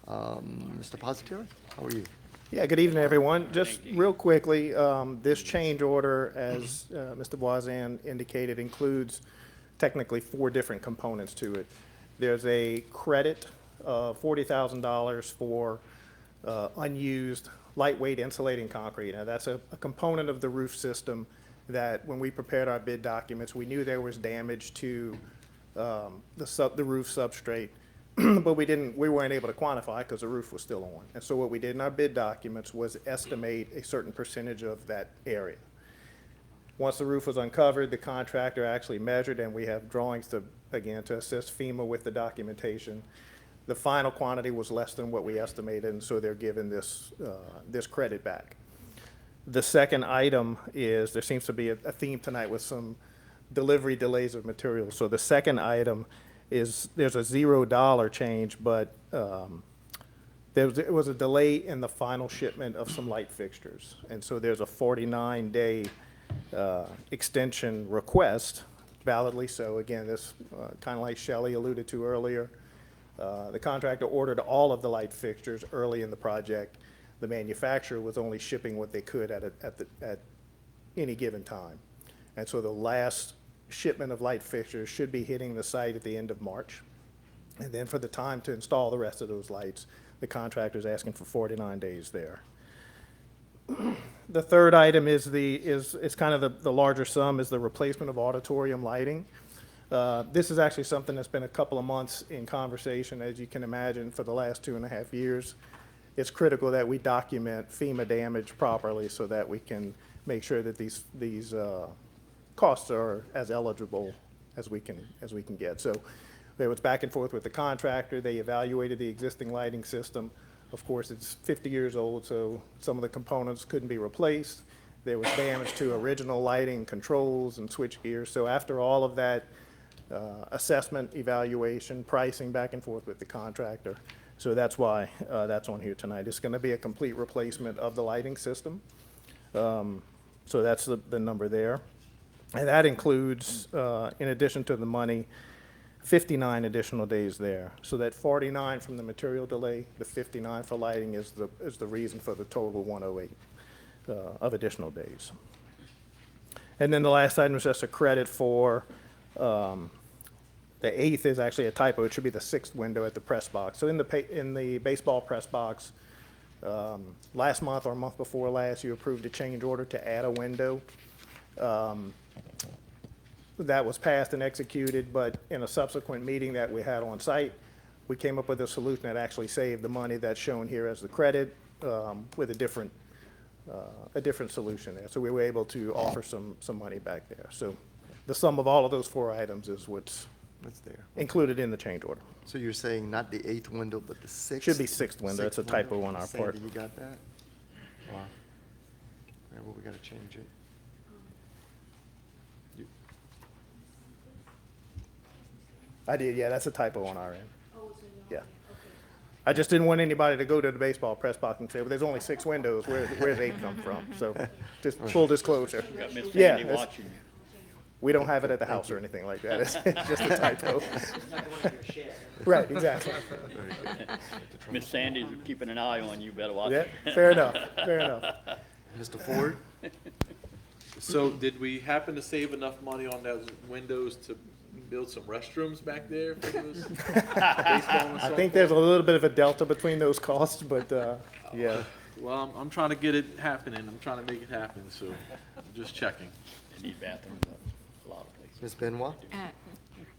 Mr. Positary, how are you? Yeah, good evening, everyone. Just Thank you. real quickly, this change order, as Mr. Voisin indicated, includes technically 4 different components to it. There's a credit of $40,000 for unused lightweight insulating concrete. Now, that's a component of the roof system that when we prepared our bid documents, we knew there was damage to the roof substrate, but we weren't able to quantify because the roof was still on. And so what we did in our bid documents was estimate a certain percentage of that area. Once the roof was uncovered, the contractor actually measured, and we have drawings to, again, to assist FEMA with the documentation. The final quantity was less than what we estimated, and so they're given this credit back. The second item is, there seems to be a theme tonight with some delivery delays of materials. So the second item is, there's a $0 change, but there was a delay in the final shipment of some light fixtures. And so there's a 49-day extension request, validly so. Again, this kind of like Shelley alluded to earlier. The contractor ordered all of the light fixtures early in the project. The manufacturer was only shipping what they could at any given time. And so the last shipment of light fixtures should be hitting the site at the end of March. And then for the time to install the rest of those lights, the contractor's asking for 49 days there. The third item is kind of the larger sum, is the replacement of auditorium lighting. This is actually something that's been a couple of months in conversation, as you can imagine, for the last 2.5 years. It's critical that we document FEMA damage properly so that we can make sure that these costs are as eligible as we can get. So there was back and forth with the contractor. They evaluated the existing lighting system. Of course, it's 50 years old, so some of the components couldn't be replaced. There was damage to original lighting controls and switch gears. So after all of that assessment, evaluation, pricing, back and forth with the contractor, so that's why that's on here tonight. It's going to be a complete replacement of the lighting system. So that's the number there. And that includes, in addition to the money, 59 additional days there. So that 49 from the material delay, the 59 for lighting is the reason for the total 108 of additional days. And then the last item is just a credit for, the 8th is actually a typo. It should be the 6th window at the press box. So in the baseball press box, last month or month before last, you approved a change order to add a window. That was passed and executed, but in a subsequent meeting that we had on site, we came up with a solution that actually saved the money that's shown here as the credit, with a different solution there. So we were able to offer some money back there. So the sum of all of those 4 items is what's there. included in the change order. So you're saying not the 8th window, but the 6th? Should be 6th window. It's a typo on our part. Sandy, you got that? Wow. Yeah, well, we gotta change it. I did, yeah, that's a typo on our end. Yeah. I just didn't want anybody to go to the baseball press box and say, well, there's only 6 windows, where's 8 come from? So, just full disclosure. Got Miss Yeah, Sandy that's- watching you. we don't have it at the house or anything like that, it's just a typo. It's not going in your shed. Right, exactly. Miss Sandy's keeping an eye on you, better watch Yeah, it. fair enough, fair enough. Mr. Ford? So did we happen to save enough money on those windows to build some restrooms back there for those baseball and I think softball? there's a little bit of a delta between those costs, but, yeah. Well, I'm trying to get it happening. I'm trying to make it happen, so I'm just checking. They need bathrooms a lot of places. Ms. Benoit?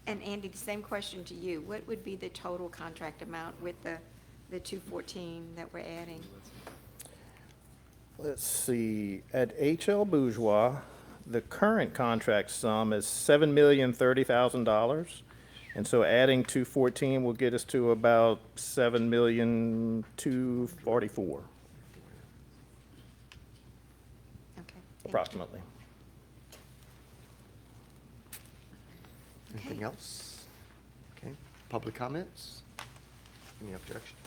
And Andy, the same question to you. What would be the total contract amount with the 214 that we're adding? Let's see, at HL Bourgeois, the current contract sum is $7,030,000. And so adding 214 will get us to about $7,244,000, Okay. thank you. approximately. Anything else? Okay, public comments? Any objection?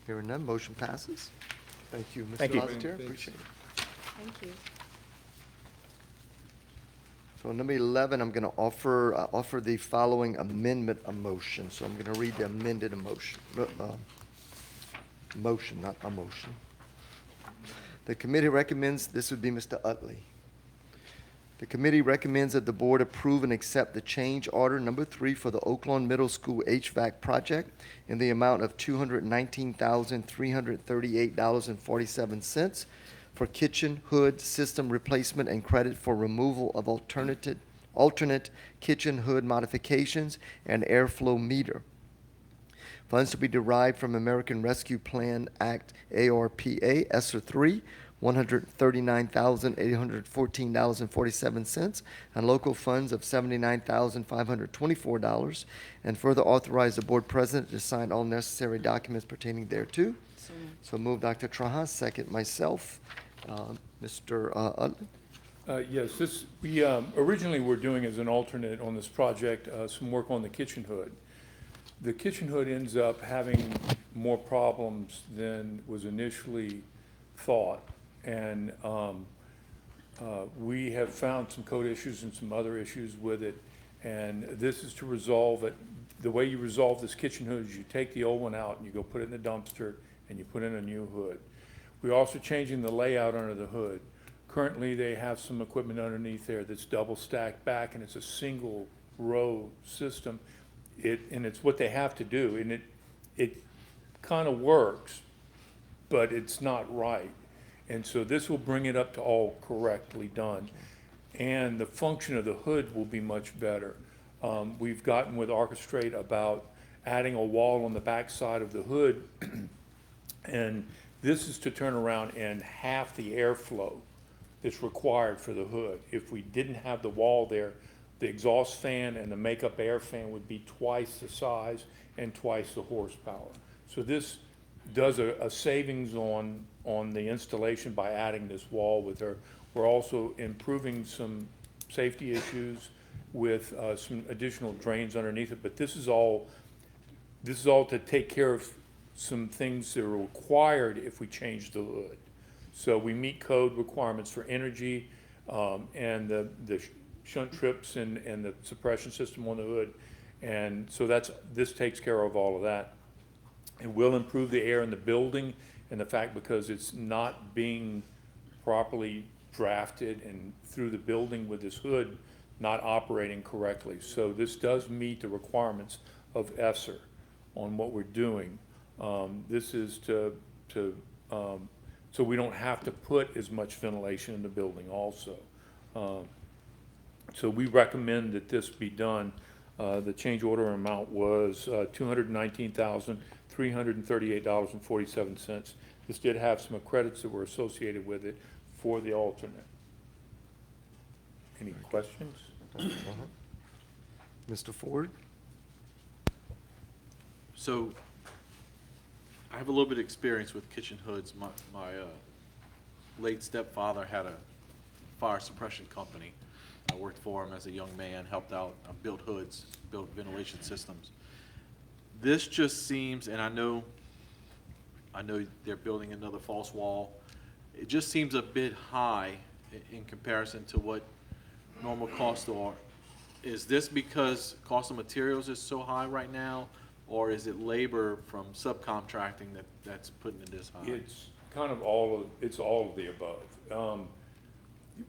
Hearing none, motion passes. Thank you, Thank Mr. you. Lazatere, Thanks. appreciate it. Thank you. So number 11, I'm going to offer the following amendment of motion. So I'm going to read the amended motion, motion, not a motion. The committee recommends, this would be Mr. Utley. The committee recommends that the board approve and accept the change order number 3 for the Oaklawn Middle School HVAC project in the amount of $219,338.47 for kitchen hood system replacement and credit for removal of alternate kitchen hood modifications and airflow meter. Funds to be derived from American Rescue Plan Act, ARPA, ESSER 3, $139,814.47, and local funds of $79,524, and further authorize the board president to sign all necessary documents pertaining thereto. So move Dr. Trahan, second myself. Mr. Utley? Yes, we originally were doing as an alternate on this project, some work on the kitchen hood. The kitchen hood ends up having more problems than was initially thought. And we have found some code issues and some other issues with it. And this is to resolve it. The way you resolve this kitchen hood is you take the old one out and you go put it in the dumpster and you put in a new hood. We're also changing the layout under the hood. Currently, they have some equipment underneath there that's double stacked back, and it's a single row system. And it's what they have to do, and it kind of works, but it's not right. And so this will bring it up to all correctly done. And the function of the hood will be much better. We've gotten with Orchestrate about adding a wall on the back side of the hood, and this is to turn around and half the airflow that's required for the hood. If we didn't have the wall there, the exhaust fan and the makeup air fan would be twice the size and twice the horsepower. So this does a savings on the installation by adding this wall with her. We're also improving some safety issues with some additional drains underneath it, but this is all to take care of some things that are required if we change the hood. So we meet code requirements for energy and the shunt trips and the suppression system on the hood. And so this takes care of all of that. It will improve the air in the building, and the fact because it's not being properly drafted and through the building with this hood not operating correctly. So this does meet the requirements of ESSER on what we're doing. This is so we don't have to put as much ventilation in the building also. So we recommend that this be done. The change order amount was $219,338.47. This did have some credits that were associated with it for the alternate. Any questions? Mr. Ford? So I have a little bit of experience with kitchen hoods. My late stepfather had a fire suppression company. I worked for him as a young man, helped out, built hoods, built ventilation systems. This just seems, and I know they're building another false wall. It just seems a bit high in comparison to what normal costs are. Is this because cost of materials is so high right now, or is it labor from subcontracting that's putting it this high? It's kind of all of the above.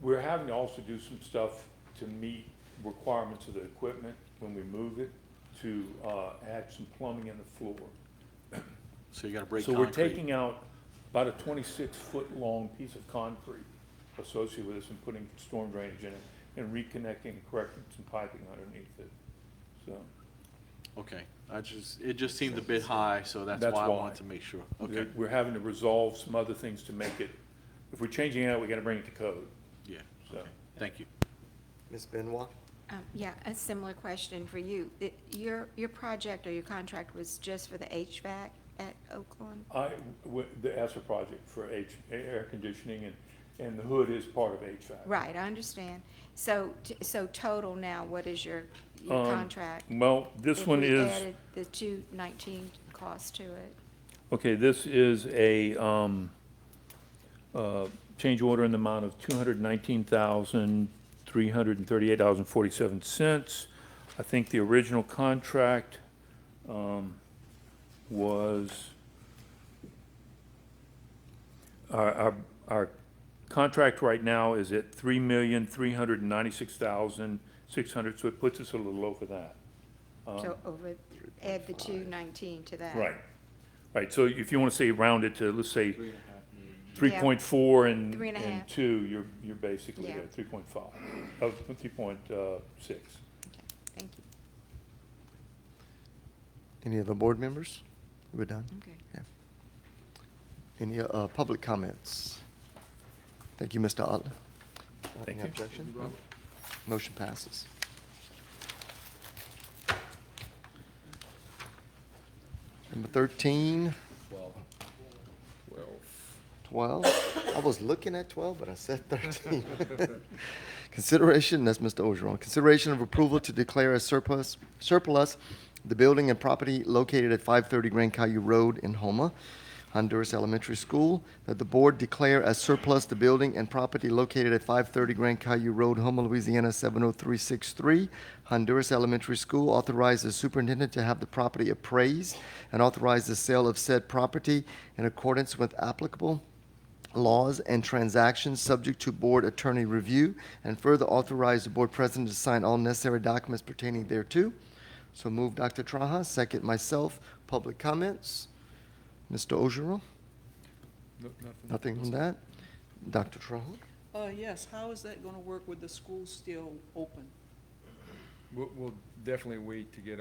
We're having to also do some stuff to meet requirements of the equipment when we move it, to add some plumbing in the floor. So you gotta break So concrete. we're taking out about a 26-foot long piece of concrete associated with this and putting storm drainage in it and reconnecting and correcting some piping underneath it. So Okay, it just seemed a bit high, so that's why I wanted to make sure. Okay, we're having to resolve some other things to make it, if we're changing it out, we gotta bring it to code. yeah, So, okay, thank you. Ms. Benoit? Yeah, a similar question for you. Your project or your contract was just for the HVAC at Oaklawn? the ESSER project for air conditioning and the hood is part of HVAC. Right, I understand. So total now, what is your contract? Well, this one If we is, added the 219 cost to it? okay, this is a change order in the amount of $219,338.47. I think the original contract was, our Our contract right now is at $3,396,600, so it puts us a little over that. So over, add the 219 to that. Right, right, so if you want to say round it to, let's say, 3.5 million. 3.4 and, Three and a half. and 2, you're basically Yeah. at 3.5, 3.6. Thank you. Any other board members? We're done? Okay. Yeah. Any public comments? Thank you, Mr. Otler. Thank Any you. objection? Motion passes. Number 13. 12. I was looking at 12, but I said 13. Consideration, that's Mr. Ogeron. Consideration of approval to declare as surplus the building and property located at 530 Grand Caillou Road in Houma, Honduras Elementary School, that the board declare as surplus the building and property located at 530 Grand Caillou Road, Houma, Louisiana 70363, Honduras Elementary School, authorize the superintendent to have the property appraised and authorize the sale of said property in accordance with applicable laws and transactions subject to board attorney review, and further authorize the board president to sign all necessary documents pertaining thereto. So move Dr. Traha, second myself. Public comments? Mr. Ogeron? Nothing on that? Dr. Traha? Yes, how is that gonna work with the school still open? We'll definitely wait to get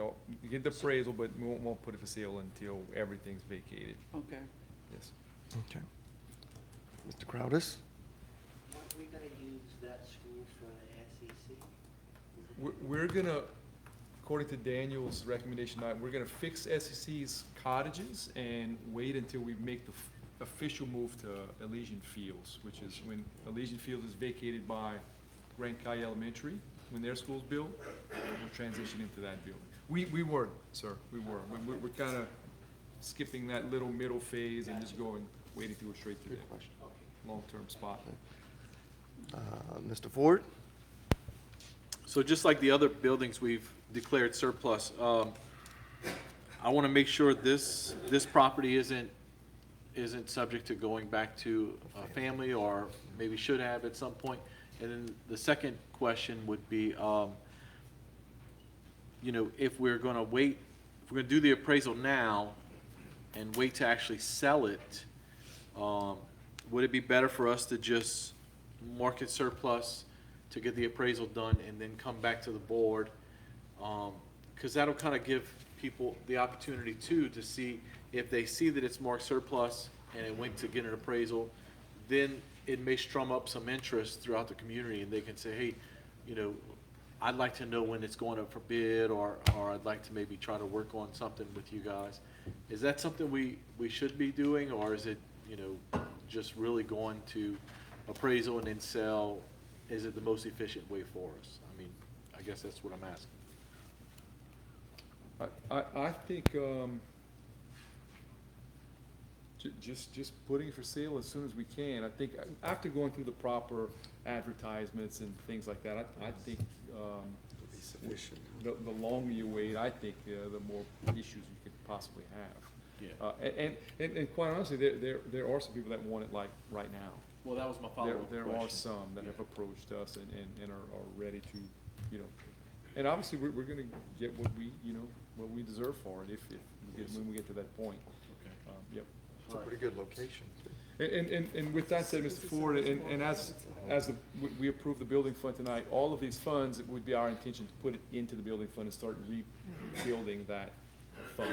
the appraisal, but we won't put it for sale until everything's vacated. Okay. Yes. Okay. Mr. Crowdis? Aren't we gonna use that school for the SEC? We're gonna, according to Daniel's recommendation, we're gonna fix SEC's cottages and wait until we make the official move to Elysian Fields, which is when Elysian Fields is vacated by Grand Caillou Elementary, when their school's built, we'll transition into that building. We were, sir, we were. We're kind of skipping that little middle phase and just waiting to go straight to the long-term spot. Mr. Ford? So just like the other buildings we've declared surplus, I want to make sure this property isn't subject to going back to a family, or maybe should have at some point. And then the second question would be, if we're going to wait, if we're going to do the appraisal now and wait to actually sell it, would it be better for us to just mark it surplus to get the appraisal done and then come back to the board? Because that'll kind of give people the opportunity too to see if they see that it's marked surplus and it went to get an appraisal, then it may strum up some interest throughout the community, and they can say, hey, I'd like to know when it's going up for bid, or I'd like to maybe try to work on something with you guys. Is that something we should be doing, or is it, just really going to appraisal and then sell? Is it the most efficient way for us? I mean, I guess that's what I'm asking. I think, just putting it for sale as soon as we can. I think after going through the proper advertisements and things like that, I think, the longer you wait, I think, the more issues you could possibly have. Yeah. And quite honestly, there are some people that want it like right now. Well, that was my follow-up question. There are some that have approached us and are ready to, and obviously, we're gonna get what we deserve for it when we get to that point. Okay. Yep. It's a pretty good location. And with that said, Mr. Ford, and as we approve the building fund tonight, all of these funds, it would be our intention to put it into the building fund and start rebuilding that fund.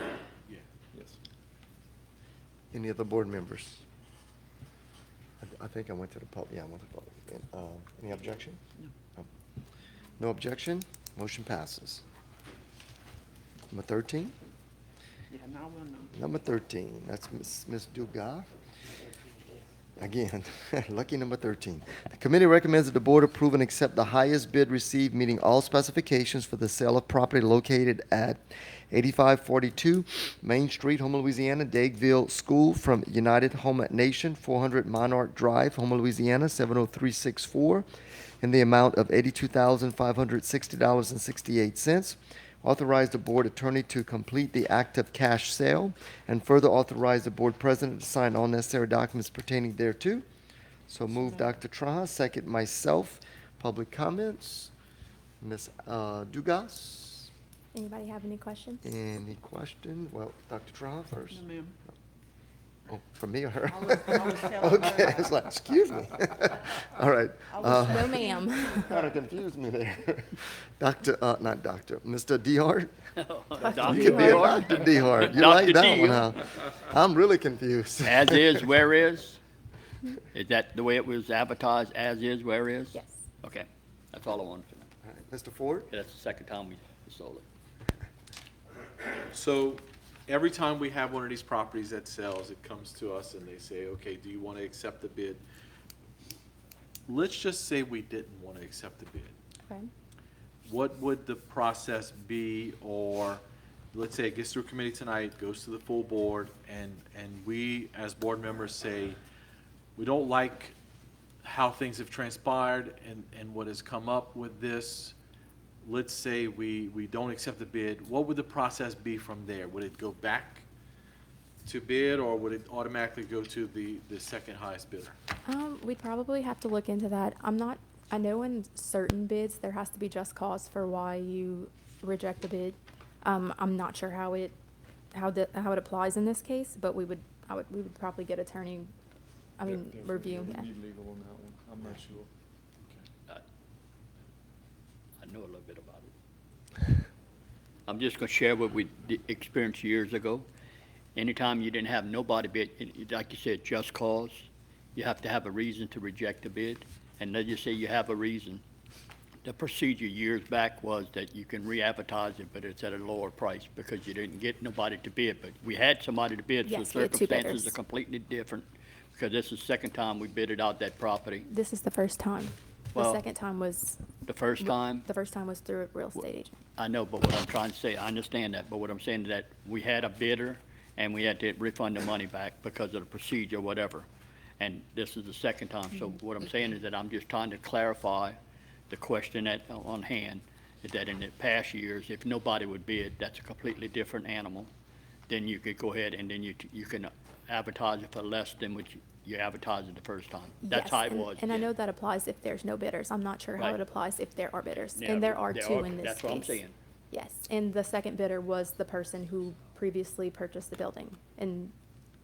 Yeah. Yes. Any other board members? I think I went to the public, I went to the public. Any objection? No. No objection? Motion passes. Number 13? Yeah, now we'll know. Number 13, that's Ms. Dugas. Again, lucky number 13. The committee recommends that the board approve and accept the highest bid received, meeting all specifications for the sale of property located at 8542 Main Street, Houma, Louisiana, Dagueville School from United Home Nation, 400 Monarch Drive, Houma, Louisiana, 70364, in the amount of $82,560.68. Authorize the board attorney to complete the act of cash sale, and further authorize the board president to sign all necessary documents pertaining thereto. So move Dr. Traha, second myself. Public comments. Ms. Dugas, Anybody have any questions? any question? Well, Dr. Traha first. No, ma'am. Oh, for me or her? I was telling her. Okay, it's like, excuse me. All right. No, ma'am. Kind of confused me there. Not doctor, Mr. DeHart? Dr. You could be a DeHart. Dr. DeHart. You Dr. like that D. one, huh? I'm really confused. As is, where is? Is that the way it was advertised, as is, where is? Yes. Okay, that's all I wanted to know. All right, Mr. Ford? Yeah, that's the second time we sold it. So every time we have one of these properties that sells, it comes to us and they say, okay, do you want to accept the bid? Let's just say we didn't want to accept the bid. Okay. What would the process be, or let's say it gets through committee tonight, goes to the full board, and we as board members say, we don't like how things have transpired and what has come up with this. Let's say we don't accept the bid. What would the process be from there? Would it go back to bid, or would it automatically go to the second highest bidder? We'd probably have to look into that. I know in certain bids, there has to be just cause for why you reject a bid. I'm not sure how it applies in this case, but we would probably get attorney, review, yeah. We need legal on that one. I'm not sure. I know a little bit about it. I'm just gonna share what we experienced years ago. Anytime you didn't have nobody bid, like you said, just cause, you have to have a reason to reject the bid. And let's just say you have a reason. The procedure years back was that you can re-advertise it, but it's at a lower price because you didn't get nobody to bid. But we had somebody to bid, so Yes, we had two circumstances bidders. are completely different. Because this is the second time we bidded out that property. This is the first time. The Well, second time was. The first time, The first time was through a real estate agent. I know, but what I'm trying to say, I understand that, but what I'm saying is that we had a bidder and we had to refund the money back because of the procedure, or whatever. And this is the second time, so what I'm saying is that I'm just trying to clarify the question on hand, is that in the past years, if nobody would bid, that's a completely different animal. Then you could go ahead and then you can advertise it for less than what you advertised it the first time. That's Yes, how it and- was. And I yeah. know that applies if there's no bidders. I'm not sure how Right. it applies if there are bidders. Yeah, And there are two in this case. That's what I'm saying. Yes, and the second bidder was the person who previously purchased the building. And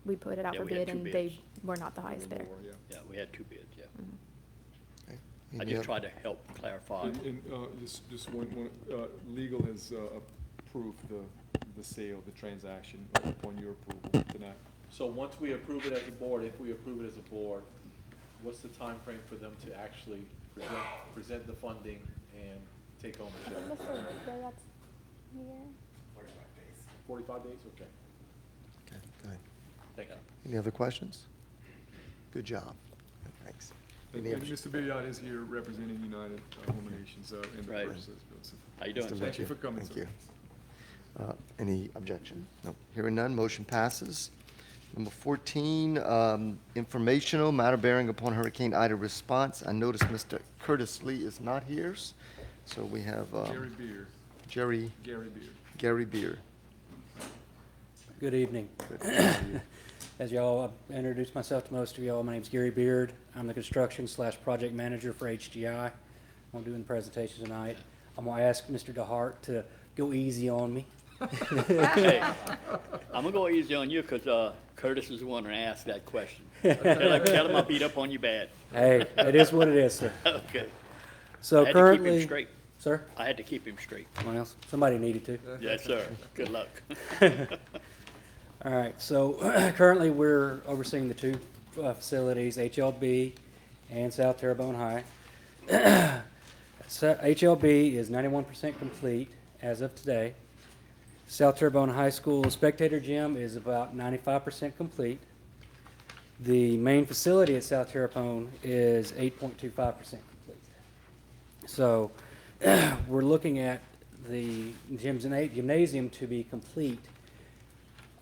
we put it out Yeah, for we had bid two and bids. they were not the highest bidder. More, yeah. Yeah, we had two bids, yeah. Okay. I Any just oth- tried to help clarify. And just one, legal has approved the sale, the transaction upon your approval tonight. So once we approve it as a board, if we approve it as a board, what's the time frame for them to actually present the funding and take ownership? 45 days, okay. Okay, go ahead. Thank you. Any other questions? Good job. Thanks. And Any other- Mr. Billiard is here representing United Home Nations in the Right. process. How you doing, Nice to sir? meet you for coming, Thank sir. you. Any objection? No. Hearing none, motion passes. Number 14, informational matter bearing upon Hurricane Ida response. I noticed Mr. Curtis Lee is not here, so we have Gary Beard, Gary Beard. Good evening. Good to have you. As y'all, I introduced myself to most of y'all. My name's Gary Beard. I'm the construction/project manager for HGI. I'm doing the presentation tonight. I'm gonna ask Mr. DeHart to go easy on me. Hey, I'm gonna go easy on you because Curtis is the one that asked that question. Tell him I beat up on you bad. Hey, it is what it is, sir. Okay. So I had to keep him currently, straight. sir, I had to keep him straight. someone else, somebody needed to. Yes, sir. Good luck. All right, so currently we're overseeing the two facilities, HLB and South Terrebonne High. So HLB is 91% complete as of today. South Terrebonne High School spectator gym is about 95% complete. The main facility at South Terrebonne is 8.25% complete. So we're looking at the gymnasium to be complete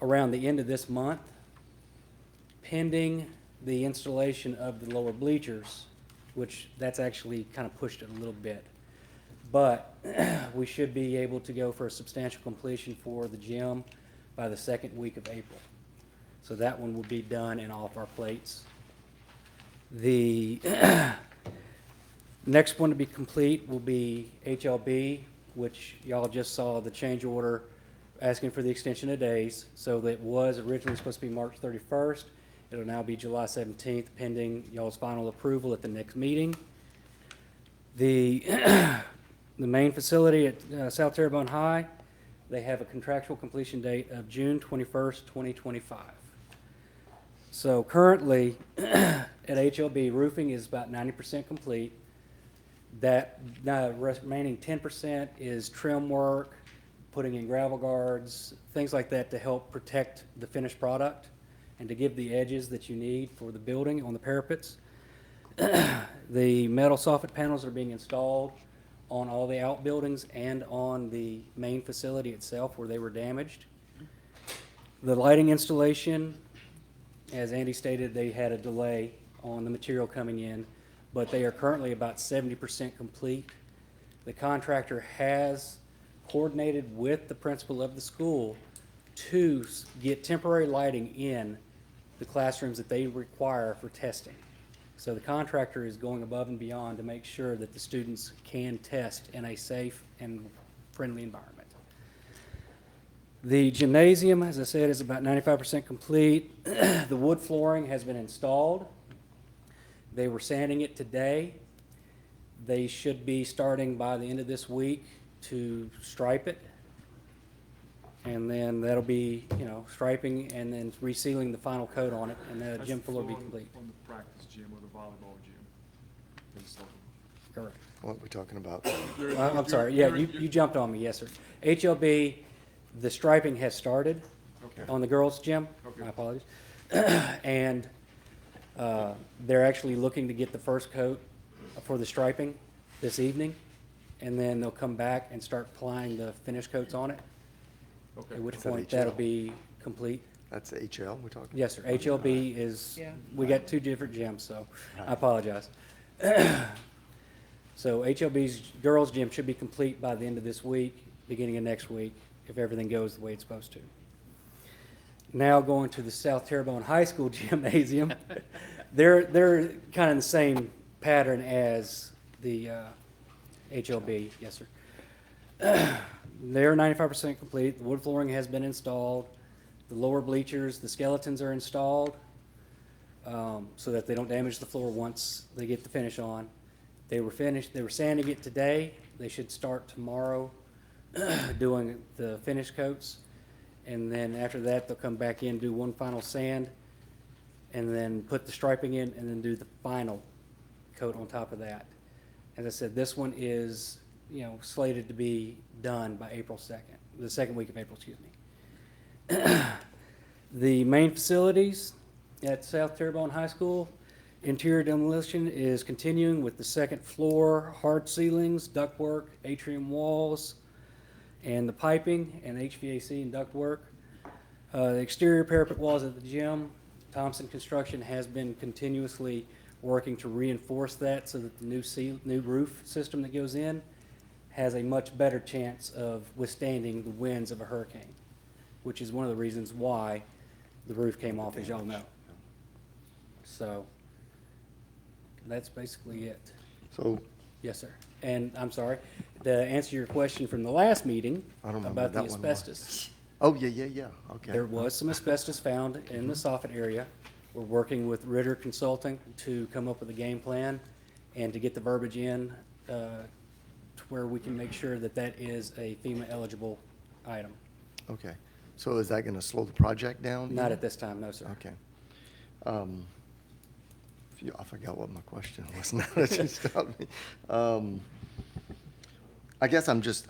around the end of this month, pending the installation of the lower bleachers, which that's actually kind of pushed it a little bit. But we should be able to go for a substantial completion for the gym by the second week of April. So that one will be done and off our plates. The next one to be complete will be HLB, which y'all just saw the change order asking for the extension of days. So that was originally supposed to be March 31st. It'll now be July 17th, pending y'all's final approval at the next meeting. The main facility at South Terrebonne High, they have a contractual completion date of June 21st, 2025. So currently, at HLB, roofing is about 90% complete. That remaining 10% is trim work, putting in gravel guards, things like that to help protect the finished product and to give the edges that you need for the building on the parapets. The metal soffit panels are being installed on all the outbuildings and on the main facility itself where they were damaged. The lighting installation, as Andy stated, they had a delay on the material coming in, but they are currently about 70% complete. The contractor has coordinated with the principal of the school to get temporary lighting in the classrooms that they require for testing. So the contractor is going above and beyond to make sure that the students can test in a safe and friendly environment. The gymnasium, as I said, is about 95% complete. The wood flooring has been installed. They were sanding it today. They should be starting by the end of this week to stripe it. And then that'll be, striping and then resealing the final coat on it, and the That's gym the floor will be floor complete. On the practice gym or the volleyball gym. It's like- Correct. What we're talking about? I'm sorry, yeah, you jumped on me, yes, sir. HLB, the striping has started Okay. on the girls' gym. Okay. My apologies. And they're actually looking to get the first coat for the striping this evening, and then they'll come back and start applying the finish coats on it, Okay. at which Is that point HL? that'll be complete. That's HL we're talking? Yes, sir. HLB is, Yeah. we got two different gyms, so I apologize. So HLB's girls' gym should be complete by the end of this week, beginning of next week, if everything goes the way it's supposed to. Now going to the South Terrebonne High School gymnasium. They're kind of in the same pattern as the HLB, yes, sir. They're 95% complete. The wood flooring has been installed. The lower bleachers, the skeletons are installed so that they don't damage the floor once they get the finish on. They were sanding it today. They should start tomorrow doing the finish coats. And then after that, they'll come back in, do one final sand, and then put the striping in, and then do the final coat on top of that. As I said, this one is, slated to be done by April 2nd, the second week of April, excuse me. The main facilities at South Terrebonne High School, interior demolition is continuing with the second floor, hard ceilings, ductwork, atrium walls, and the piping and HVAC and ductwork. The exterior parapet walls at the gym, Thompson Construction has been continuously working to reinforce that so that the new roof system that goes in has a much better chance of withstanding the winds of a hurricane, which is one of the reasons why the roof came off, as y'all know. So that's basically it. So, Yes, sir. And I'm sorry, to answer your question from the last meeting I don't remember about the that one. asbestos. oh, yeah, okay. There was some asbestos found in the soffit area. We're working with Ritter Consulting to come up with a game plan and to get the verbiage in to where we can make sure that that is a FEMA eligible item. Okay. So is that going to slow the project down? Not at this time, no, sir. Okay. I forgot what my question was now that you stopped me. I guess I'm just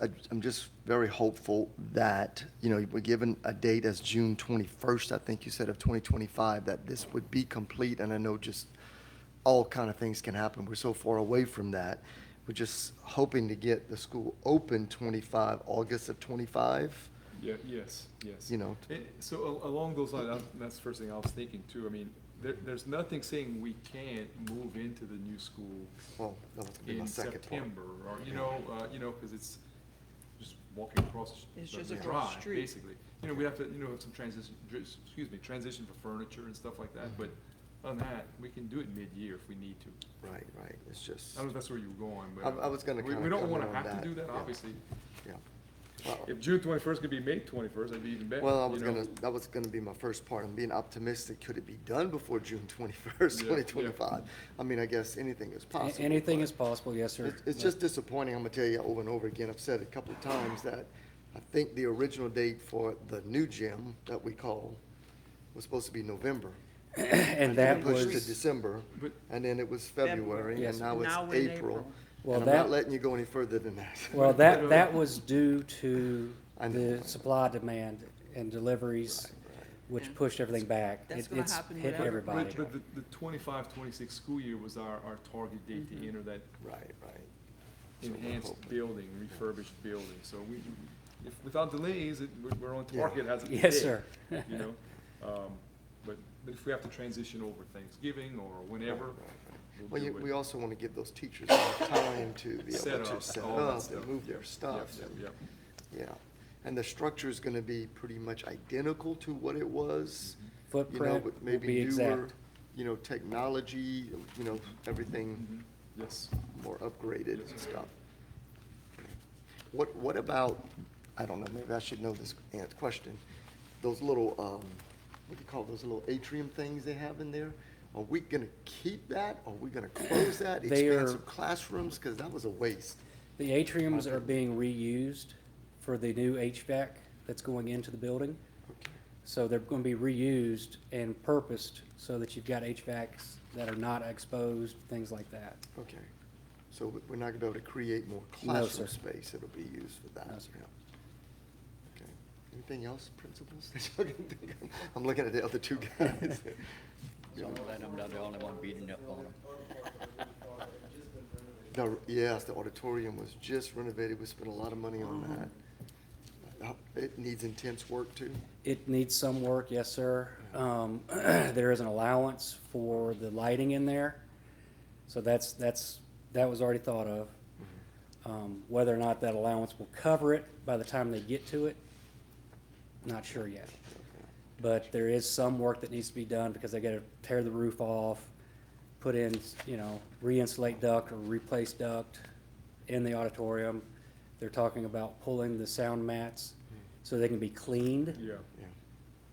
very hopeful that, we're given a date as June 21st, I think you said, of 2025, that this would be complete. And I know just all kind of things can happen. We're so far away from that. We're just hoping to get the school open August of 25. Yeah, yes. So along those lines, that's the first thing I was thinking too. I mean, there's nothing saying we can't move into the new school Well, that was gonna be my in second part. September, or, because it's just walking across It's the just drive, across the street. basically. We have to, have some transition for furniture and stuff like that, but on that, we can do it mid-year if we need to. Right, right, it's just, I don't know if that's where you were going, but. I was gonna we- kinda We don't comment wanna on have that, to do that, yeah. obviously. yeah. Well, If June 21st could be May 21st, that'd be even better. Well, you know? that was gonna be my first part. I'm being optimistic. Could it be done before June 21st, Yeah, 2025? I mean, I guess anything is possible. Anything but is possible, yes, sir. It's just disappointing. I'm gonna tell you over and over again. I've said it a couple of times that I think the original date for the new gym that we call was supposed to be November. And that Pushed to was, December, But- and then it was February, Yes. and now Now it's we're in April. April. Well, And I'm not that- letting you go any further than that. well, that was due to I know. the supply, demand, and deliveries, which pushed everything back. That's It- gonna it's happen hit whenever. everybody. But the 25-26 school year was our target date to enter that Right, right. So we're enhanced hoping. building, refurbished building. So if, without delays, we're on Yeah. target as of today. Yes, sir. You know, but if we have to transition over Thanksgiving or whenever, Well, we'll do it. we also want to give those teachers enough time to be Set able to up, set all that up and stuff. move their Yep, stuff. yep, and- yep. Yeah, and the structure is going to be pretty much identical to what it was. You know, Footprint with will maybe be newer, exact. you know, technology, you know, everything Yes. more upgraded and stuff. What about, I don't know, maybe I should know this question. Those little, what do you call those little atrium things they have in there? Are we gonna keep that? Are we gonna close that? They Expand are- some classrooms? Because that was a waste. The atriums are being reused for the new HVAC that's going into the building. Okay. So they're going to be reused and purposed so that you've got HVACs that are not exposed, things like that. Okay. So we're not gonna be able to create more No, classroom sir. space. It'll be used for that. No, sir. Yeah. Okay. Anything else, principals? that y'all can think of? I'm looking at the other two guys. So I'm glad I'm not the only one beating up on them. Yes, the auditorium was just renovated. We spent a lot of money on that. It needs intense work too. It needs some work, yes, sir. There is an allowance for the lighting in there. So that was already thought of. Whether or not that allowance will cover it by the time they get to it, not sure yet. But there is some work that needs to be done because they gotta tear the roof off, put in, you know, re-insulate duct or replace duct in the auditorium. They're talking about pulling the sound mats so they can be cleaned. Yeah.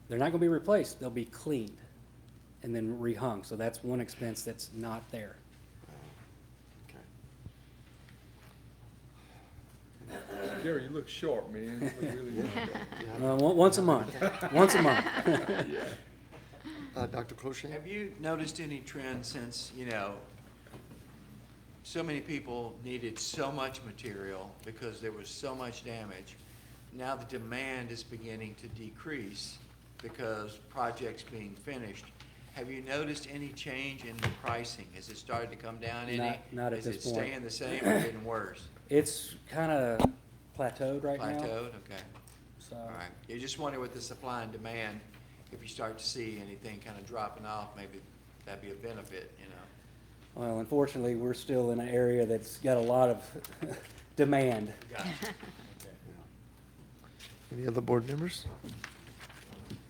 They're not gonna be replaced, they'll be cleaned and then rehung. So that's one expense that's not there. Okay. Gary, you look sharp, man. You look really good. Once a month, once a month. Dr. Clocher? Have you noticed any trend since, you know, so many people needed so much material because there was so much damage? Now the demand is beginning to decrease because projects being finished. Have you noticed any change in the pricing? Has it started to come down any? Not at this Is it point. staying the same or getting worse? It's kinda plateaued right now. Plateaued, okay. So, All right. You just wonder with the supply and demand, if you start to see anything kind of dropping off, maybe that'd be a benefit, you know? well, unfortunately, we're still in an area that's got a lot of demand. Any other board members?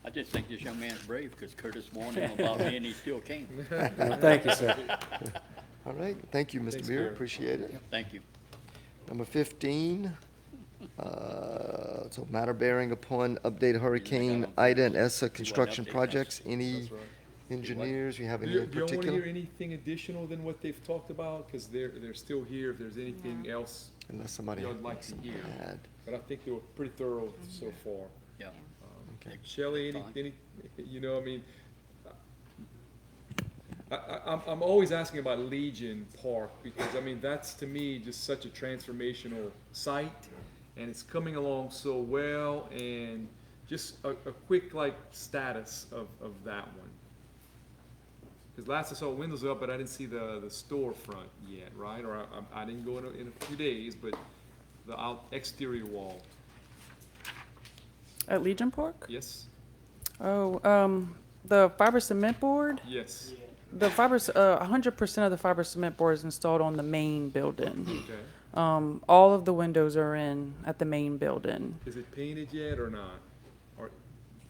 I just think this young man's brave because Curtis warned him about me and he still came. Well, thank you, sir. All right, thank you, Mr. Thanks, Beard, Gary. appreciate it. Thank you. Number 15, so matter bearing upon updated Hurricane Ida and ESSA construction update projects. Any That's right. engineers, you have Do any you in want to particular? hear anything additional than what they've talked about? Because they're still here. If there's anything else Unless somebody you'd like to hear. had. But I think they were pretty thorough so far. Yeah. Okay. Shelley, Fine. any, you know, I mean, I'm always asking about Legion Park because, I mean, that's to me just such a transformational site and it's coming along so well and just a quick like status of that one. Because last I saw windows up, but I didn't see the storefront yet, right? Or I didn't go in a few days, but the exterior wall, At Legion Park? yes? Oh, the fiber cement board? Yes. The fiber, 100% of the fiber cement board is installed on the main building. Okay. All of the windows are in at the main building. Is it painted yet or not? Or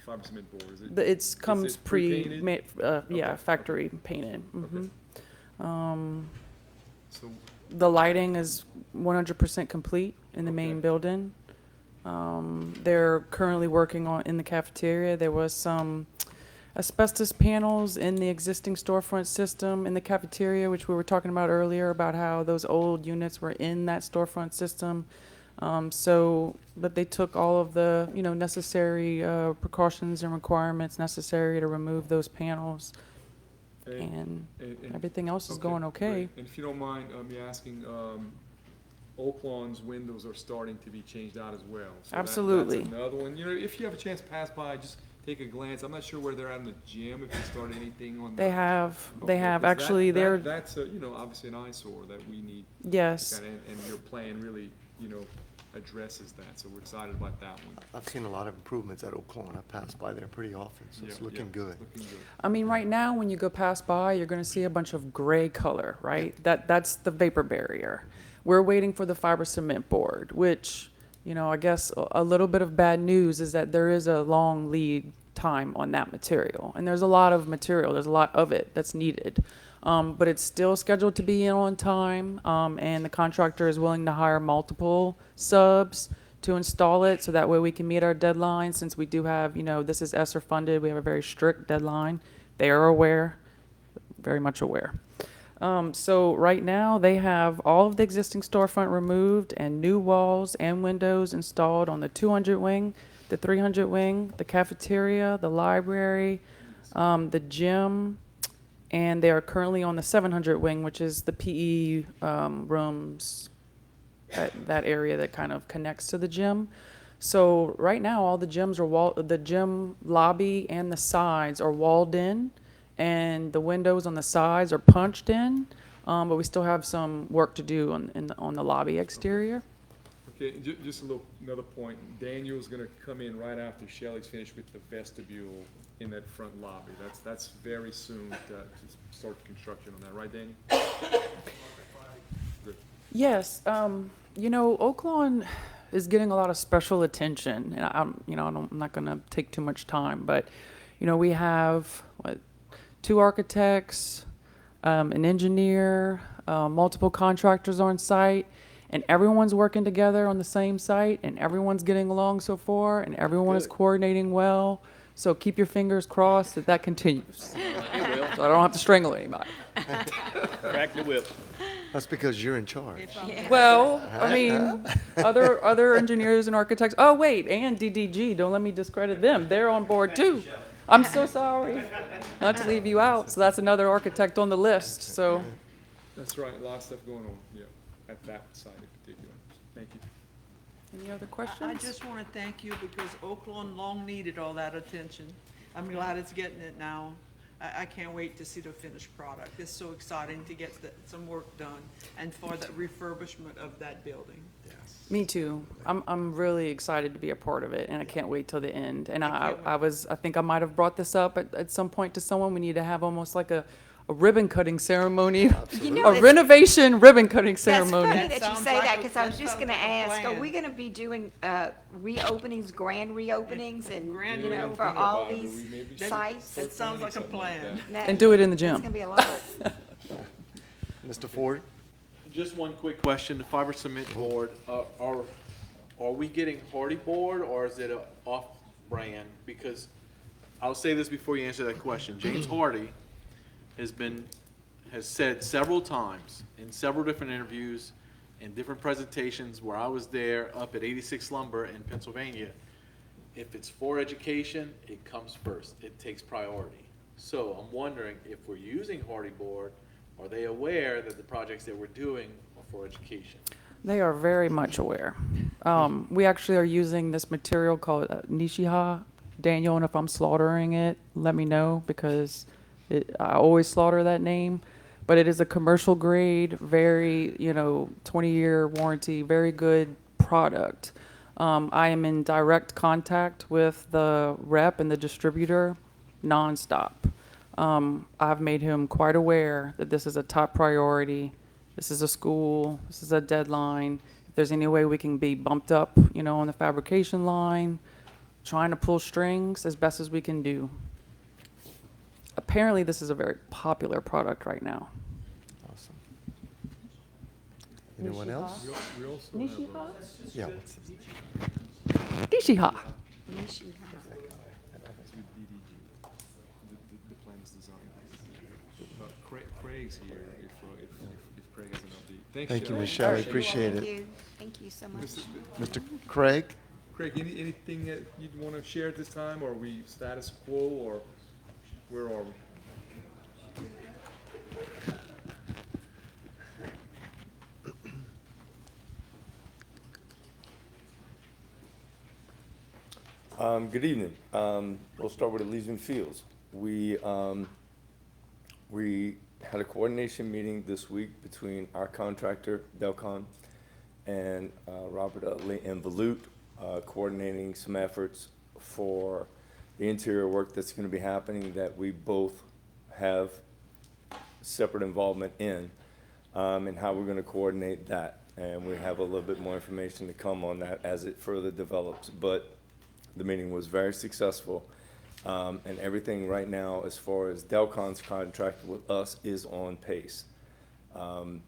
fiber cement board? Is it? It's comes is it pre-painted? yeah, Okay, factory painted. Okay. Um, So, the lighting is 100% complete in the main Okay. building. They're currently working on, in the cafeteria, there was some asbestos panels in the existing storefront system in the cafeteria, which we were talking about earlier, about how those old units were in that storefront system. But they took all of the, necessary precautions and requirements necessary to remove those panels, and everything else is going okay. great. And if you don't mind me asking, Oak Lawn's windows are starting to be changed out as well. So Absolutely. That's another one. If you have a chance to pass by, just take a glance. I'm not sure where they're at in the gym, if they started anything on. They have, Okay, 'cause actually, they're, That's, obviously an eyesore that we need. yes. And your plan really, addresses that, so we're excited about that one. I've seen a lot of improvements at Oak Lawn. I pass by there pretty often, so it's Yeah, looking yeah, good. Looking good. I mean, right now, when you go past by, you're gonna see a bunch of gray color, right? That's the vapor barrier. We're waiting for the fiber cement board, which, I guess a little bit of bad news is that there is a long lead time on that material. And there's a lot of material, there's a lot of it that's needed. But it's still scheduled to be in on time, and the contractor is willing to hire multiple subs to install it, so that way we can meet our deadline, since we do have, this is ESSER funded, we have a very strict deadline. They are aware, very much aware. So right now, they have all of the existing storefront removed and new walls and windows installed on the 200 wing, the 300 wing, the cafeteria, the library, the gym, and they are currently on the 700 wing, which is the PE rooms, that area that kind of connects to the gym. So right now, all the gyms are the gym lobby and the sides are walled in, and the windows on the sides are punched in, but we still have some work to do on the lobby exterior. Okay, just another point. Daniel's gonna come in right after Shelley's finished with the vestibule in that front lobby. That's very soon to start construction on that, right, Daniel? Good. Yes, Oak Lawn is getting a lot of special attention, and I'm not gonna take too much time, but, we have, 2 architects, an engineer, multiple contractors on site, and everyone's working together on the same site, and everyone's getting along so far, and everyone is coordinating well. So keep your fingers crossed that continues. So I don't have to strangle anybody. Crack the whip. That's because you're in charge. Well, I mean, other engineers and architects, oh, wait, and DDG, don't let me discredit them. They're on board too. I'm so sorry not to leave you out. So that's another architect on the list, so. That's right, a lot of stuff going on, yeah, at that site in particular. Thank you. Any other I questions? just want to thank you because Oakland long needed all that attention. I'm glad it's getting it now. I can't wait to see the finished product. It's so exciting to get some work done and for the refurbishment of that building. Me too. I'm really excited to be a part of it, and I can't wait till the end. And I think I might have brought this up at some point to someone. We need to have almost like a ribbon cutting ceremony, a renovation ribbon cutting ceremony. That's funny that you say that, because I was just sounds gonna like a ask, are plan. we gonna be doing grand reopenings and, Grand for reopening. all these sites? That sounds like a plan. And do it in the It's gym. gonna be a lot. Mr. Ford? Just one quick question, the fiber cement board, are we getting Hardy board or is it a off-brand? Because I'll say this before you answer that question. James Hardy has said several times in several different interviews and different presentations where I was there up at 86 Lumber in Pennsylvania, if it's for education, it comes first. It takes priority. So I'm wondering if we're using Hardy board, are they aware that the projects that we're doing are for education? They are very much aware. We actually are using this material called Nishiha. Daniel, and if I'm slaughtering it, let me know, because I always slaughter that name. But it is a commercial grade, very, 20-year warranty, very good product. I am in direct contact with the rep and the distributor nonstop. I've made him quite aware that this is a top priority. This is a school, this is a deadline. If there's any way we can be bumped up, on the fabrication line, trying to pull strings as best as we can do. Apparently, this is a very popular product right now. Awesome. Anyone else? We also have, Yeah. Nishiha. with DDG, the plans design. Craig's here, if Craig has an update. Thank you, Shelley. Michelle. I appreciate Thank it. you. Thank you so much. Mr. Craig? Craig, anything that you'd want to share at this time, or are we status quo, or where are we? Good evening. We'll start with Elysian Fields. We had a coordination meeting this week between our contractor, Delcon, and Robert Utley and Volute, coordinating some efforts for the interior work that's going to be happening that we both have separate involvement in, and how we're going to coordinate that. And we have a little bit more information to come on that as it further develops. But the meeting was very successful, and everything right now, as far as Delcon's contract with us, is on pace. In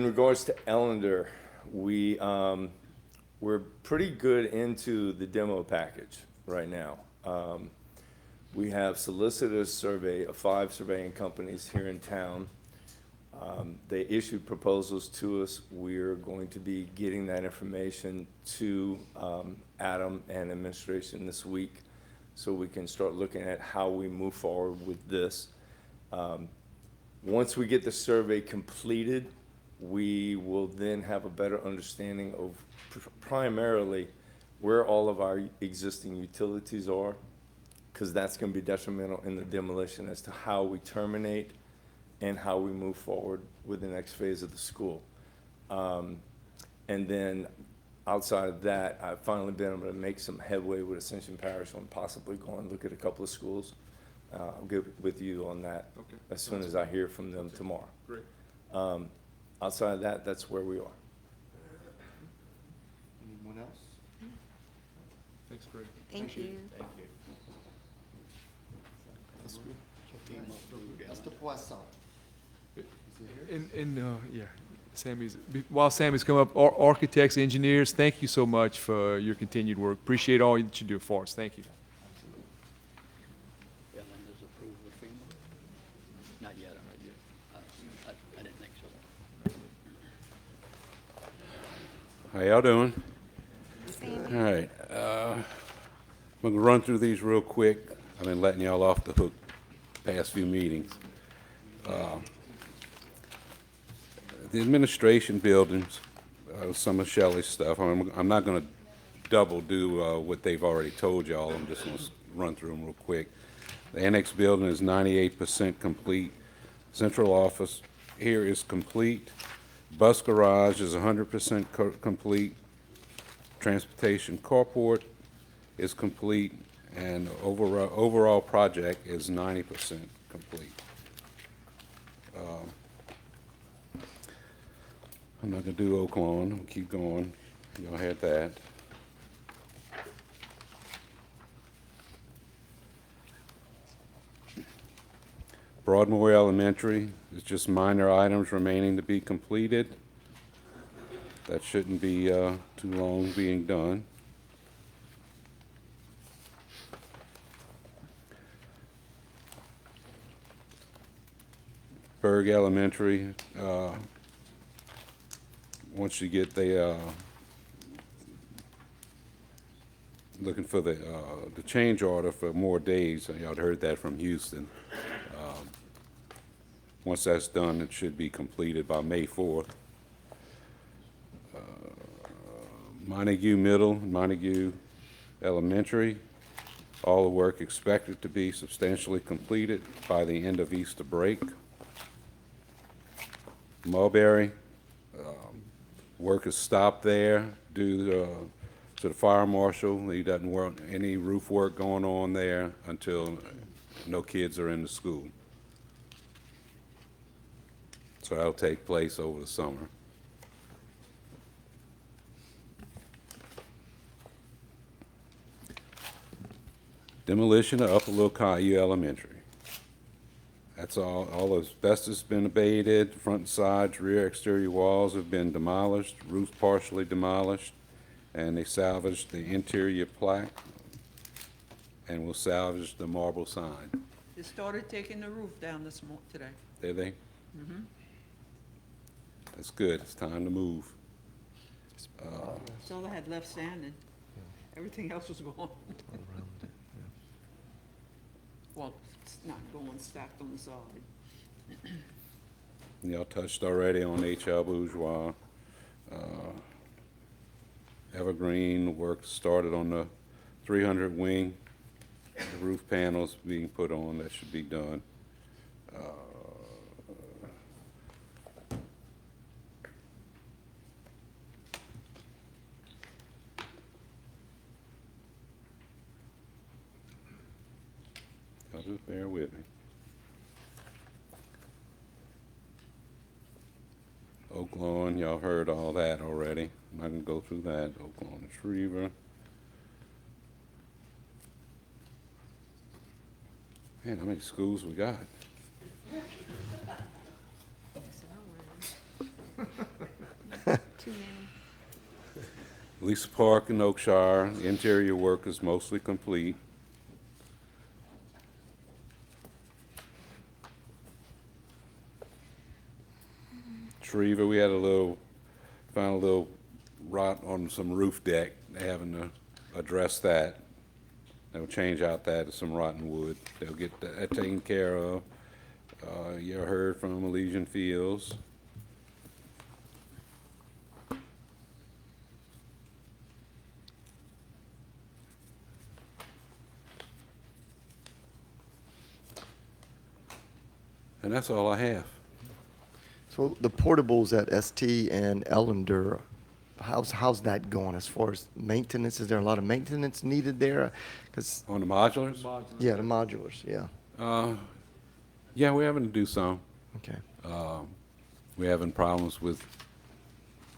regards to Ellender, we're pretty good into the demo package right now. We have solicited a survey of 5 surveying companies here in town. They issued proposals to us. We're going to be getting that information to Adam and administration this week, so we can start looking at how we move forward with this. Once we get the survey completed, we will then have a better understanding of primarily where all of our existing utilities are, because that's going to be detrimental in the demolition as to how we terminate and how we move forward with the next phase of the school. And then outside of that, I've finally been able to make some headway with Ascension Parish on possibly going and look at a couple of schools. I'll get with you on that as soon as I hear from them tomorrow. Great. Outside of that, that's where we are. Anyone else? Thanks, Craig. Thank you. Thank you. That's good. Mr. Poisson. Yeah, while Sammy's come up, architects, engineers, thank you so much for your continued work. Appreciate all that you do for us. Thank you. Elender's approved with FEMA? Not yet. I didn't think so. How y'all doing? Sandy. All right. I'm gonna run through these real quick. I've been letting y'all off the hook past few meetings. The administration buildings, some of Shelley's stuff. I'm not gonna double do what they've already told y'all. I'm just gonna run through them real quick. The annex building is 98% complete. Central office here is complete. Bus garage is 100% complete. Transportation carport is complete, and overall project is 90% complete. I'm not gonna do Oak Lawn. I'm gonna keep going. Y'all had that. Broadmoor Elementary is just minor items remaining to be completed. That shouldn't be too long being done. Berg Elementary, once you get the looking for the change order for more days, y'all heard that from Houston. Once that's done, it should be completed by May 4th. Montague Middle, Montague Elementary, all the work expected to be substantially completed by the end of Easter break. Mulberry, work is stopped there due to the fire marshal. He doesn't want any roof work going on there until no kids are in the school. So that'll take place over the summer. demolition of Upper Little Caillou Elementary. That's all. All asbestos has been abated, front and sides, rear exterior walls have been demolished, roof partially demolished, and they salvaged the interior plaque, and will salvage the marble sign. They started taking the roof down today. Did they? That's good. It's time to move. That's all I had left standing. Everything else was gone. Well, it's not going, stacked on the side. Y'all touched already on H.L. Bourgeois. Evergreen work started on the 300 wing. The roof panels being put on, that should be done. Y'all just bear with me. Oak Lawn, y'all heard all that already. I'm not gonna go through that. Oak Lawn and Schriever. Man, how many schools we got? Too many. Lisa Park in Oakshire, interior work is mostly complete. Schriever, we had found a little rot on some roof deck. They're having to address that. They'll change out that to some rotten wood. They'll get that taken care of. You heard from Elysian Fields. And that's all I have. So the portables at ST and Ellender, how's that going as far as maintenance? Is there a lot of maintenance needed there? 'Cause On the modulars? yeah, the modulars, yeah. Yeah, we're having to do some. Okay. We're having problems with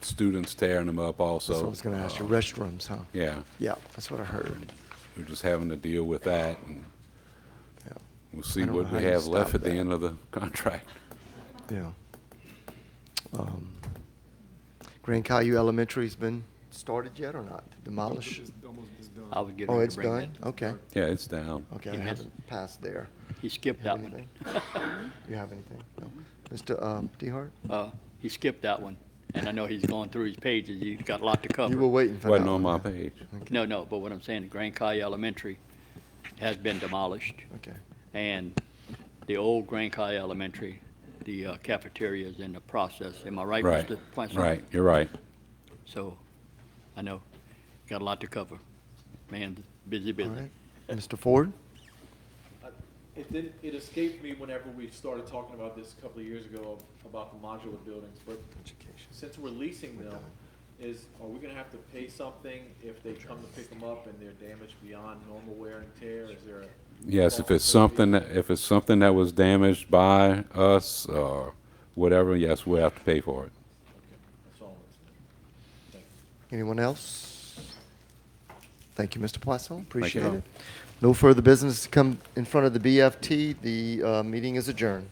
students tearing them up also. So I was gonna ask you, restrooms, huh? Yeah, Yeah, that's what I heard. we're just having to deal with that, and Yeah. we'll see I don't what know how we you have left stop at the that. end of the contract. Yeah. Grand Caillou Elementary's been started yet or not? Demolish? It's almost it's done. I was getting Oh, ready it's to bring done? that. Okay. Yeah, it's down. Okay, I He missed- haven't passed there. He skipped You have that one. anything? You have anything? No. Mr. DeHart? He skipped that one, and I know he's going through his pages. He's got a lot to cover. You were waiting for that Wasn't on one, my huh? page. No, but what I'm saying, Grand Caillou Elementary has been demolished, Okay. and the old Grand Caillou Elementary, the cafeteria is in the process. Am I right, Right, Mr. Poisson? right, you're right. So, I know, got a lot to cover. Man, busy, All busy. right. Mr. Ford? It escaped me whenever we started talking about this a couple of years ago about the modular buildings, but since we're leasing them, are we gonna have to pay something if they come to pick them up and they're damaged beyond normal wear and tear? Is there a? Yes, if it's cost something, associated? if it's something that was damaged by us or whatever, yes, we'll have to pay for it. That's all I'm saying. Thank you. Anyone else? Thank you, Mr. Poisson. Appreciate you. it. No further business to come in front of the BFT. The meeting is adjourned.